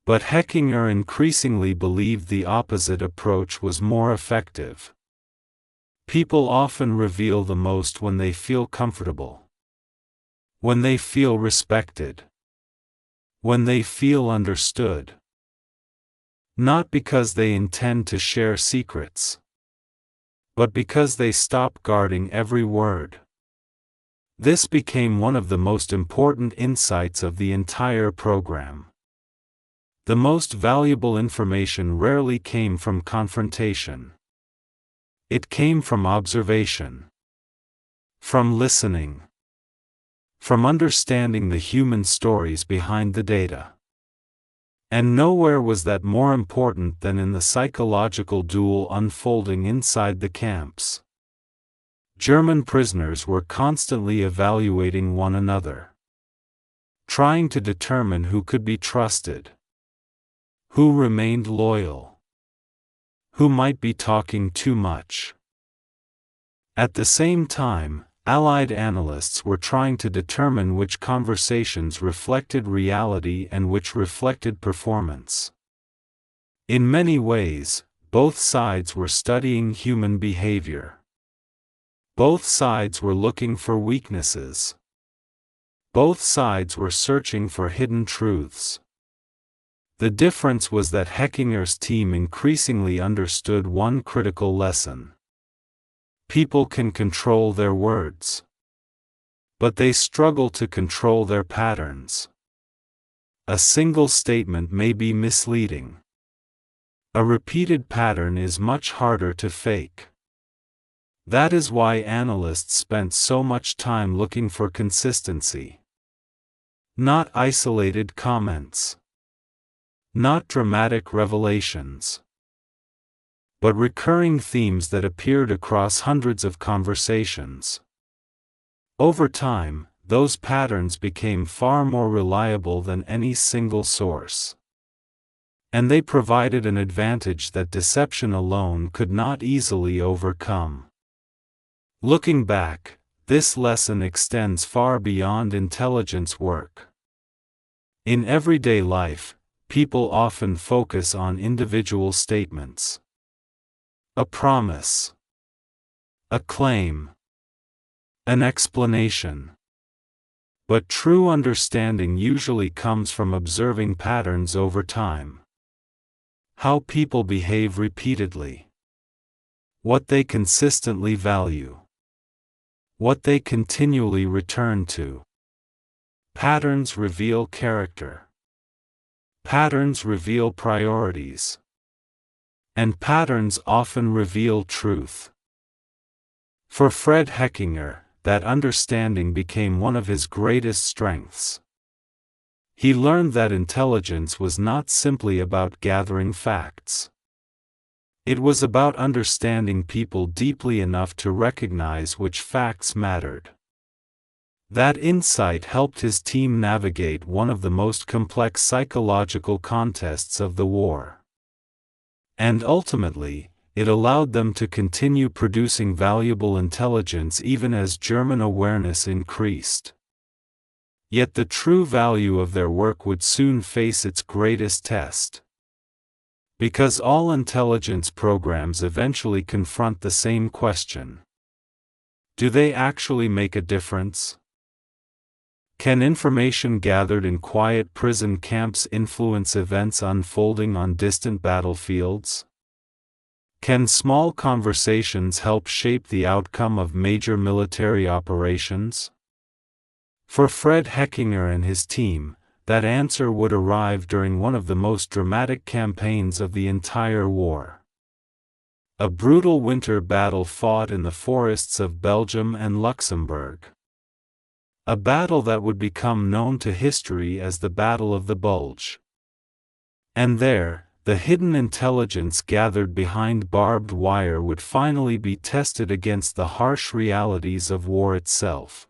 But Heckinger increasingly believed the opposite approach was more effective. People often reveal the most when they feel comfortable, when they feel respected, when they feel understood. Not because they intend to share secrets, but because they stop guarding every word. This became one of the most important insights of the entire program. The most valuable information rarely came from confrontation. It came from observation, from listening, from understanding the human stories behind the data. And nowhere was that more important than in the psychological duel unfolding inside the camps. German prisoners were constantly evaluating one another, trying to determine who could be trusted, who remained loyal, who might be talking too much. At the same time, Allied analysts were trying to determine which conversations reflected reality and which reflected performance. In many ways, both sides were studying human behavior. Both sides were looking for weaknesses. Both sides were searching for hidden truths. The difference was that Heckinger's team increasingly understood one critical lesson. People can control their words, but they struggle to control their patterns. A single statement may be misleading. A repeated pattern is much harder to fake. That is why analysts spent so much time looking for consistency. Not isolated comments. Not dramatic revelations, but recurring themes that appeared across hundreds of conversations. Over time, those patterns became far more reliable than any single source. And they provided an advantage that deception alone could not easily overcome. Looking back, this lesson extends far beyond intelligence work. In everyday life, people often focus on individual statements. A promise, a claim, an explanation. But true understanding usually comes from observing patterns over time. How people behave repeatedly. What they consistently value. What they continually return to. Patterns reveal character. Patterns reveal priorities. And patterns often reveal truth. For Fred Heckinger, that understanding became one of his greatest strengths. He learned that intelligence was not simply about gathering facts. It was about understanding people deeply enough to recognize which facts mattered. That insight helped his team navigate one of the most complex psychological contests of the war. And ultimately, it allowed them to continue producing valuable intelligence even as German awareness increased. Yet the true value of their work would soon face its greatest test. Because all intelligence programs eventually confront the same question. Do they actually make a difference? Can information gathered in quiet prison camps influence events unfolding on distant battlefields? Can small conversations help shape the outcome of major military operations? For Fred Heckinger and his team, that answer would arrive during one of the most dramatic campaigns of the entire war. A brutal winter battle fought in the forests of Belgium and Luxembourg. A battle that would become known to history as the Battle of the Bulge. And there, the hidden intelligence gathered behind barbed wire would finally be tested against the harsh realities of war itself.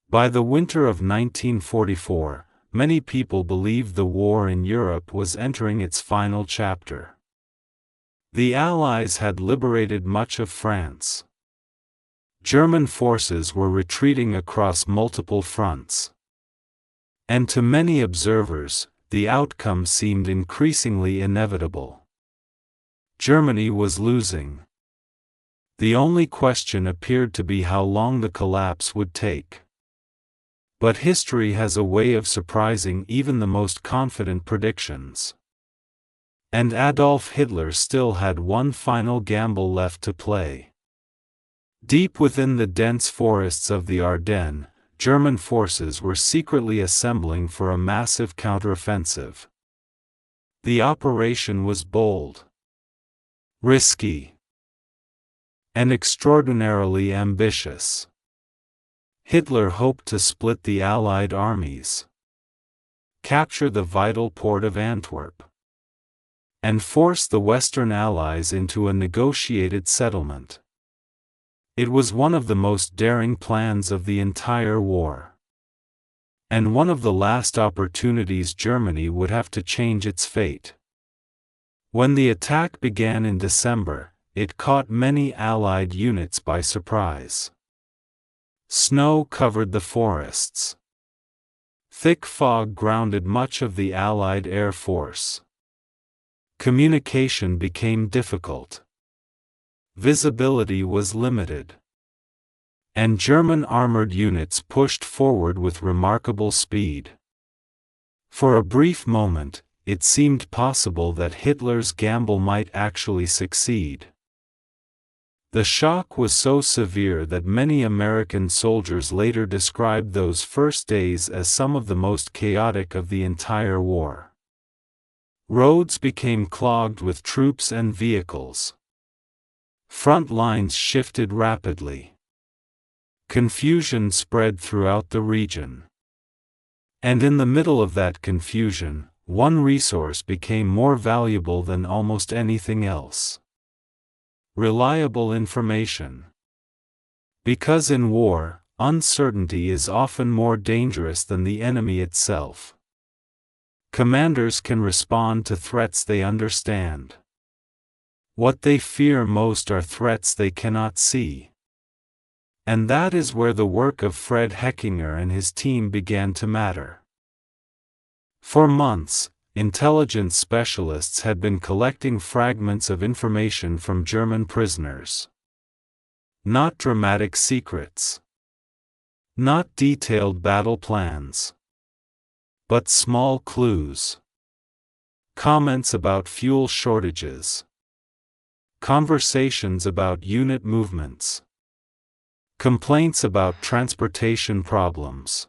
By the winter of 1944, many people believed the war in Europe was entering its final chapter. The Allies had liberated much of France. German forces were retreating across multiple fronts. And to many observers, the outcome seemed increasingly inevitable. Germany was losing. The only question appeared to be how long the collapse would take. But history has a way of surprising even the most confident predictions. And Adolf Hitler still had one final gamble left to play. Deep within the dense forests of the Ardennes, German forces were secretly assembling for a massive counteroffensive. The operation was bold, risky, and extraordinarily ambitious. Hitler hoped to split the Allied armies, capture the vital port of Antwerp, and force the Western Allies into a negotiated settlement. It was one of the most daring plans of the entire war, and one of the last opportunities Germany would have to change its fate. When the attack began in December, it caught many Allied units by surprise. Snow covered the forests. Thick fog grounded much of the Allied air force. Communication became difficult. Visibility was limited. And German armored units pushed forward with remarkable speed. For a brief moment, it seemed possible that Hitler's gamble might actually succeed. The shock was so severe that many American soldiers later described those first days as some of the most chaotic of the entire war. Roads became clogged with troops and vehicles. Front lines shifted rapidly. Confusion spread throughout the region. And in the middle of that confusion, one resource became more valuable than almost anything else: reliable information. Because in war, uncertainty is often more dangerous than the enemy itself. Commanders can respond to threats they understand. What they fear most are threats they cannot see. And that is where the work of Fred Heckinger and his team began to matter. For months, intelligence specialists had been collecting fragments of information from German prisoners. Not dramatic secrets. Not detailed battle plans. But small clues. Comments about fuel shortages. Conversations about unit movements. Complaints about transportation problems.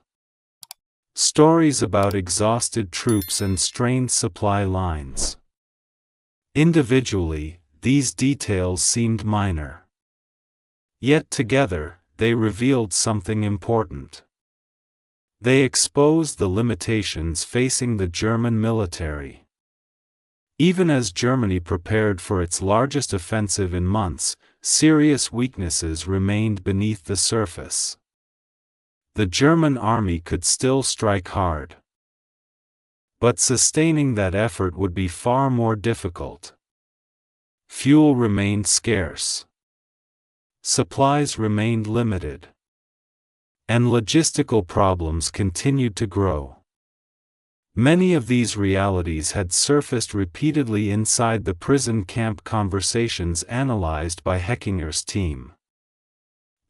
Stories about exhausted troops and strained supply lines. Individually, these details seemed minor. Yet together, they revealed something important. They exposed the limitations facing the German military. Even as Germany prepared for its largest offensive in months, serious weaknesses remained beneath the surface. The German army could still strike hard. But sustaining that effort would be far more difficult. Fuel remained scarce. Supplies remained limited. And logistical problems continued to grow. Many of these realities had surfaced repeatedly inside the prison camp conversations analyzed by Heckinger's team.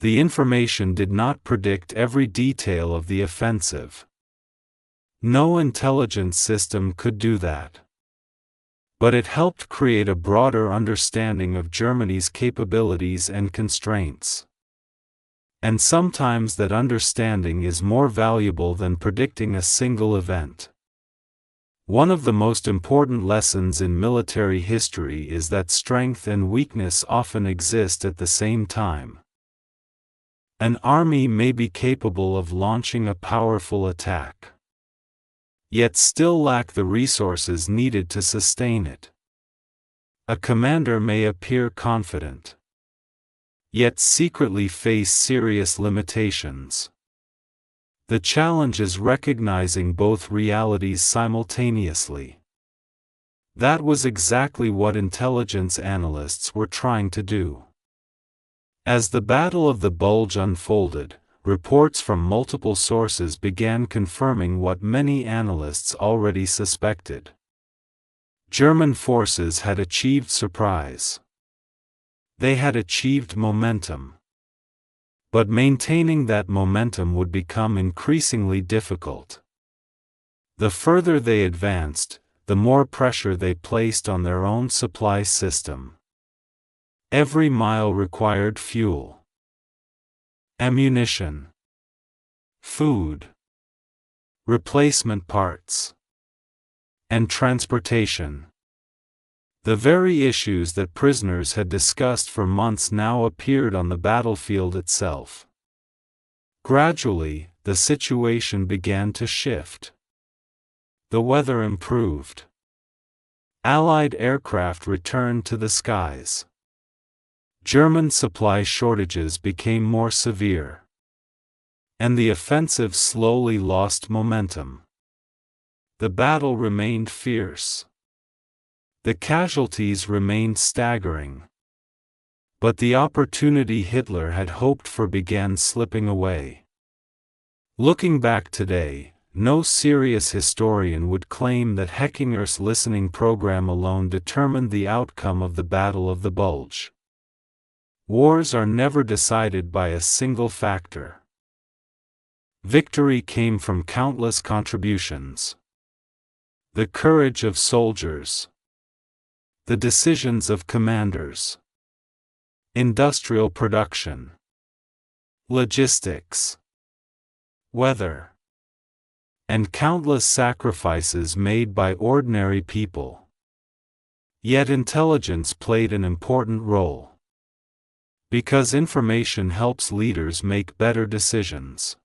The information did not predict every detail of the offensive. No intelligence system could do that. But it helped create a broader understanding of Germany's capabilities and constraints. And sometimes that understanding is more valuable than predicting a single event. One of the most important lessons in military history is that strength and weakness often exist at the same time. An army may be capable of launching a powerful attack, yet still lack the resources needed to sustain it. A commander may appear confident, yet secretly face serious limitations. The challenge is recognizing both realities simultaneously. That was exactly what intelligence analysts were trying to do. As the Battle of the Bulge unfolded, reports from multiple sources began confirming what many analysts already suspected. German forces had achieved surprise. They had achieved momentum. But maintaining that momentum would become increasingly difficult. The further they advanced, the more pressure they placed on their own supply system. Every mile required fuel, ammunition, food, replacement parts, and transportation. The very issues that prisoners had discussed for months now appeared on the battlefield itself. Gradually, the situation began to shift. The weather improved. Allied aircraft returned to the skies. German supply shortages became more severe. And the offensive slowly lost momentum. The battle remained fierce. The casualties remained staggering. But the opportunity Hitler had hoped for began slipping away. Looking back today, no serious historian would claim that Heckinger's listening program alone determined the outcome of the Battle of the Bulge. Wars are never decided by a single factor. Victory came from countless contributions. The courage of soldiers. The decisions of commanders. Industrial production. Logistics. Weather. And countless sacrifices made by ordinary people. Yet intelligence played an important role. Because information helps leaders make better decisions.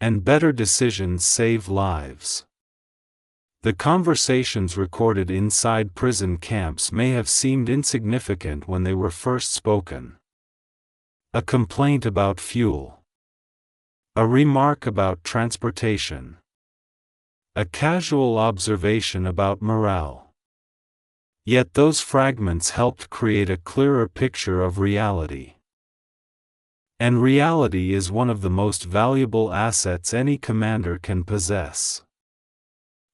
And better decisions save lives. The conversations recorded inside prison camps may have seemed insignificant when they were first spoken. A complaint about fuel. A remark about transportation. A casual observation about morale. Yet those fragments helped create a clearer picture of reality. And reality is one of the most valuable assets any commander can possess.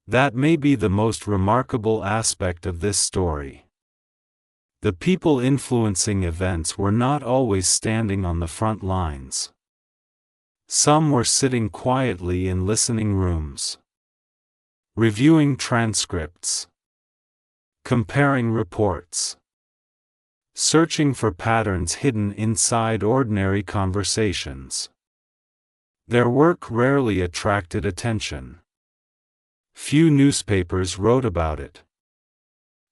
That may be the most remarkable aspect of this story. The people influencing events were not always standing on the front lines. Some were sitting quietly in listening rooms, reviewing transcripts, comparing reports, searching for patterns hidden inside ordinary conversations. Their work rarely attracted attention. Few newspapers wrote about it.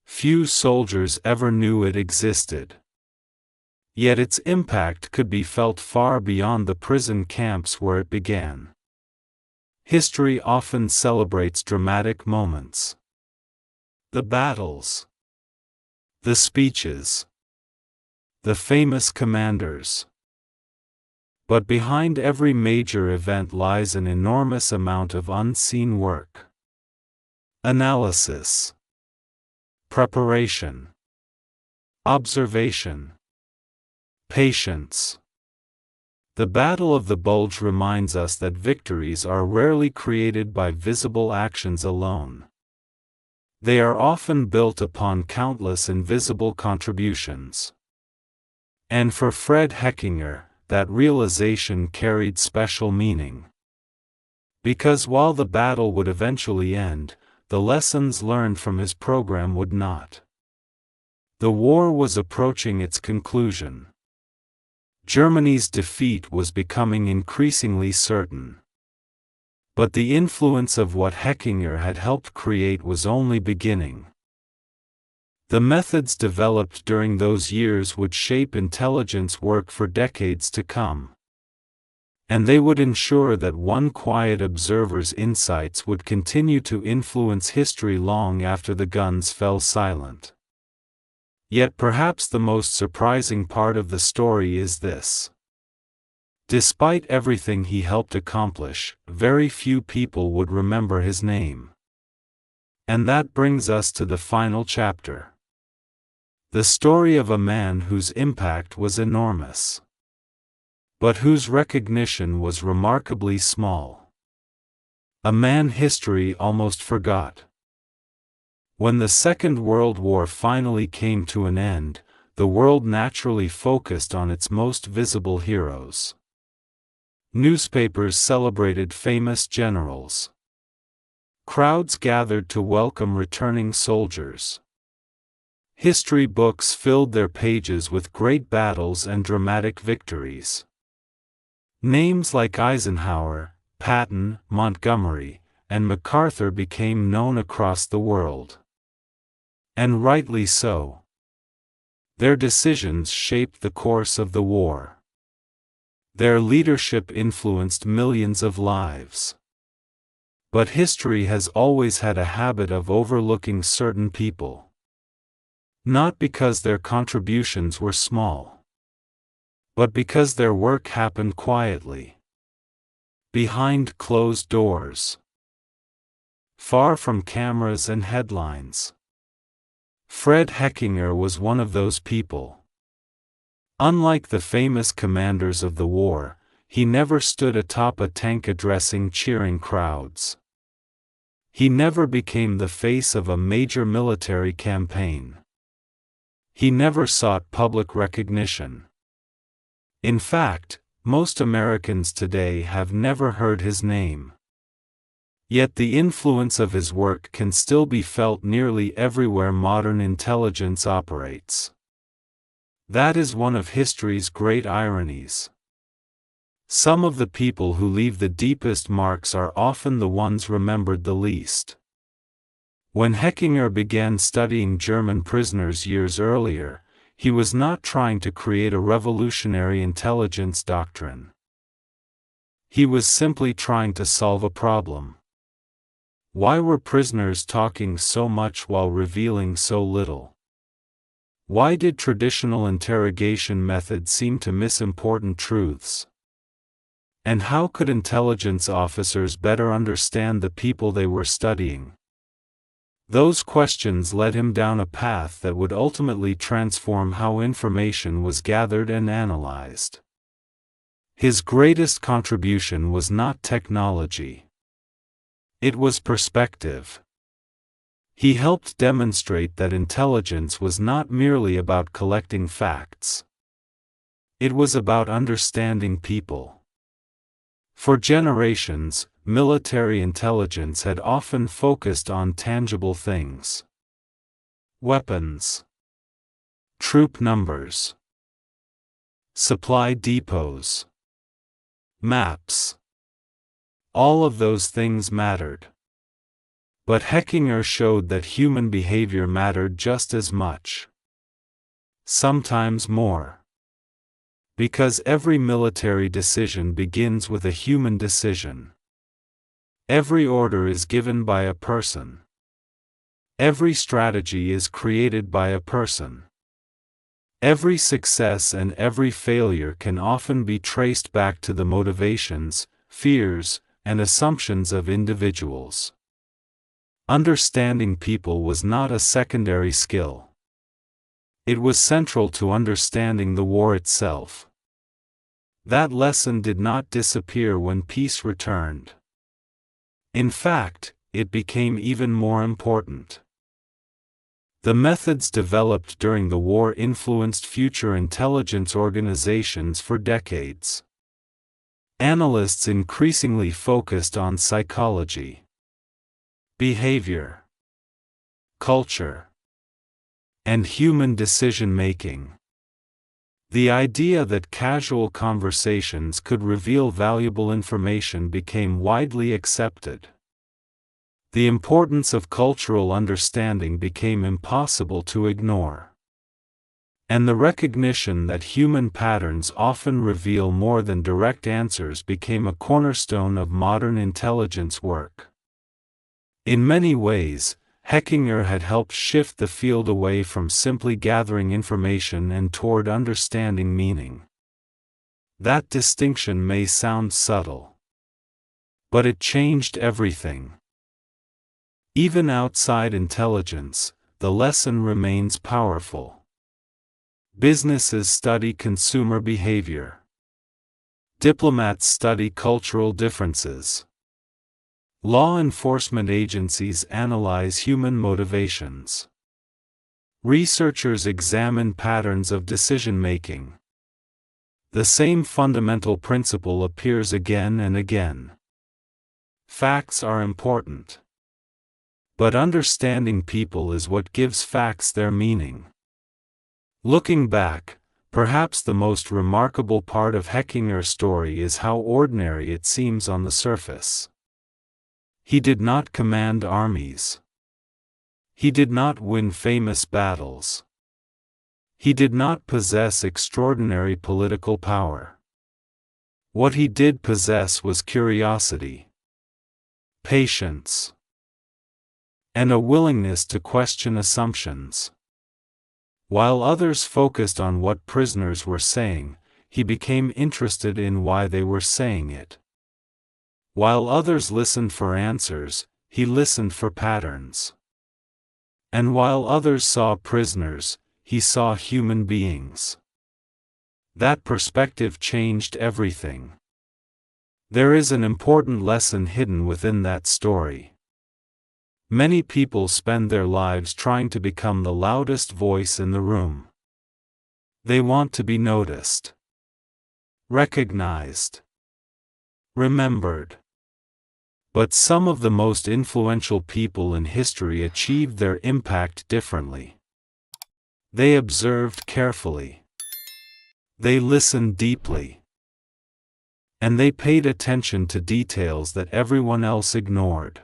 Few soldiers ever knew it existed. Yet its impact could be felt far beyond the prison camps where it began. History often celebrates dramatic moments. The battles. The speeches. The famous commanders. But behind every major event lies an enormous amount of unseen work. Analysis. Preparation. Observation. Patience. The Battle of the Bulge reminds us that victories are rarely created by visible actions alone. They are often built upon countless invisible contributions. And for Fred Heckinger, that realization carried special meaning. Because while the battle would eventually end, the lessons learned from his program would not. The war was approaching its conclusion. Germany's defeat was becoming increasingly certain. But the influence of what Heckinger had helped create was only beginning. The methods developed during those years would shape intelligence work for decades to come. And they would ensure that one quiet observer's insights would continue to influence history long after the guns fell silent. Yet perhaps the most surprising part of the story is this. Despite everything he helped accomplish, very few people would remember his name. And that brings us to the final chapter. The story of a man whose impact was enormous. but whose recognition was remarkably small. A man history almost forgot. When the Second World War finally came to an end, the world naturally focused on its most visible heroes. Newspapers celebrated famous generals. Crowds gathered to welcome returning soldiers. History books filled their pages with great battles and dramatic victories. Names like Eisenhower, Patton, Montgomery, and MacArthur became known across the world. And rightly so. Their decisions shaped the course of the war. Their leadership influenced millions of lives. But history has always had a habit of overlooking certain people. Not because their contributions were small, but because their work happened quietly, behind closed doors, far from cameras and headlines. Fred Heckinger was one of those people. Unlike the famous commanders of the war, he never stood atop a tank addressing cheering crowds. He never became the face of a major military campaign. He never sought public recognition. In fact, most Americans today have never heard his name. Yet the influence of his work can still be felt nearly everywhere modern intelligence operates. That is one of history's great ironies. Some of the people who leave the deepest marks are often the ones remembered the least. When Heckinger began studying German prisoners years earlier, he was not trying to create a revolutionary intelligence doctrine. He was simply trying to solve a problem. Why were prisoners talking so much while revealing so little? Why did traditional interrogation methods seem to miss important truths? And how could intelligence officers better understand the people they were studying? Those questions led him down a path that would ultimately transform how information was gathered and analyzed. His greatest contribution was not technology. It was perspective. He helped demonstrate that intelligence was not merely about collecting facts. It was about understanding people. For generations, military intelligence had often focused on tangible things. Weapons, troop numbers, supply depots, maps. All of those things mattered. But Heckinger showed that human behavior mattered just as much. Sometimes more. Because every military decision begins with a human decision. Every order is given by a person. Every strategy is created by a person. Every success and every failure can often be traced back to the motivations, fears, and assumptions of individuals. Understanding people was not a secondary skill. It was central to understanding the war itself. That lesson did not disappear when peace returned. In fact, it became even more important. The methods developed during the war influenced future intelligence organizations for decades. Analysts increasingly focused on psychology, behavior, culture, and human decision-making. The idea that casual conversations could reveal valuable information became widely accepted. The importance of cultural understanding became impossible to ignore. And the recognition that human patterns often reveal more than direct answers became a cornerstone of modern intelligence work. In many ways, Heckinger had helped shift the field away from simply gathering information and toward understanding meaning. That distinction may sound subtle, but it changed everything. Even outside intelligence, the lesson remains powerful. Businesses study consumer behavior. Diplomats study cultural differences. Law enforcement agencies analyze human motivations. Researchers examine patterns of decision-making. The same fundamental principle appears again and again. Facts are important. But understanding people is what gives facts their meaning. Looking back, perhaps the most remarkable part of Heckinger's story is how ordinary it seems on the surface. He did not command armies. He did not win famous battles. He did not possess extraordinary political power. What he did possess was curiosity, patience, and a willingness to question assumptions. While others focused on what prisoners were saying, he became interested in why they were saying it. While others listened for answers, he listened for patterns. And while others saw prisoners, he saw human beings. That perspective changed everything. There is an important lesson hidden within that story. Many people spend their lives trying to become the loudest voice in the room. They want to be noticed, recognized, remembered. But some of the most influential people in history achieved their impact differently. They observed carefully. They listened deeply. And they paid attention to details that everyone else ignored.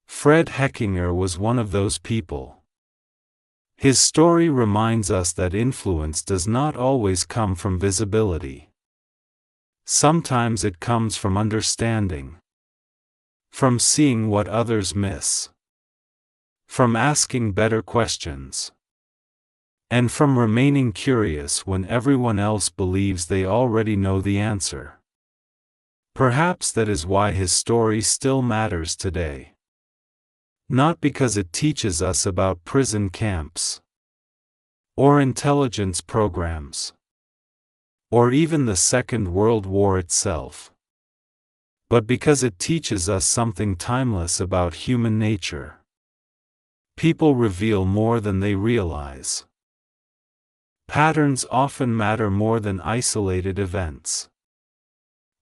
Fred Heckinger was one of those people. His story reminds us that influence does not always come from visibility. Sometimes it comes from understanding. From seeing what others miss. From asking better questions. And from remaining curious when everyone else believes they already know the answer. Perhaps that is why his story still matters today. Not because it teaches us about prison camps, or intelligence programs, or even the Second World War itself, but because it teaches us something timeless about human nature. People reveal more than they realize. Patterns often matter more than isolated events.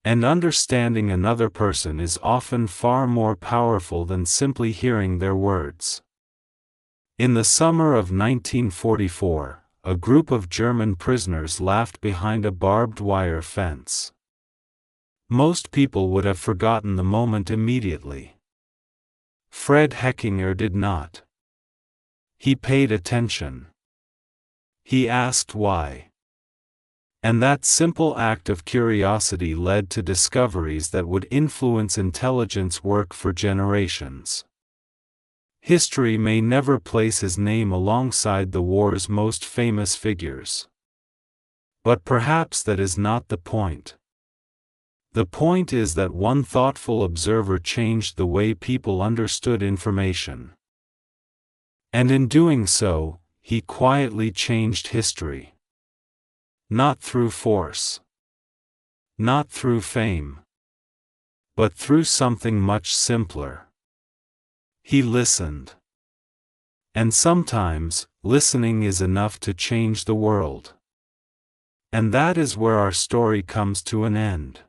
And understanding another person is often far more powerful than simply hearing their words. In the summer of 1944, a group of German prisoners laughed behind a barbed wire fence. Most people would have forgotten the moment immediately. Fred Heckinger did not. He paid attention. He asked why. And that simple act of curiosity led to discoveries that would influence intelligence work for generations. History may never place his name alongside the war's most famous figures. But perhaps that is not the point. The point is that one thoughtful observer changed the way people understood information. And in doing so, he quietly changed history. Not through force. Not through fame. But through something much simpler. He listened. And sometimes, listening is enough to change the world. And that is where our story comes to an end.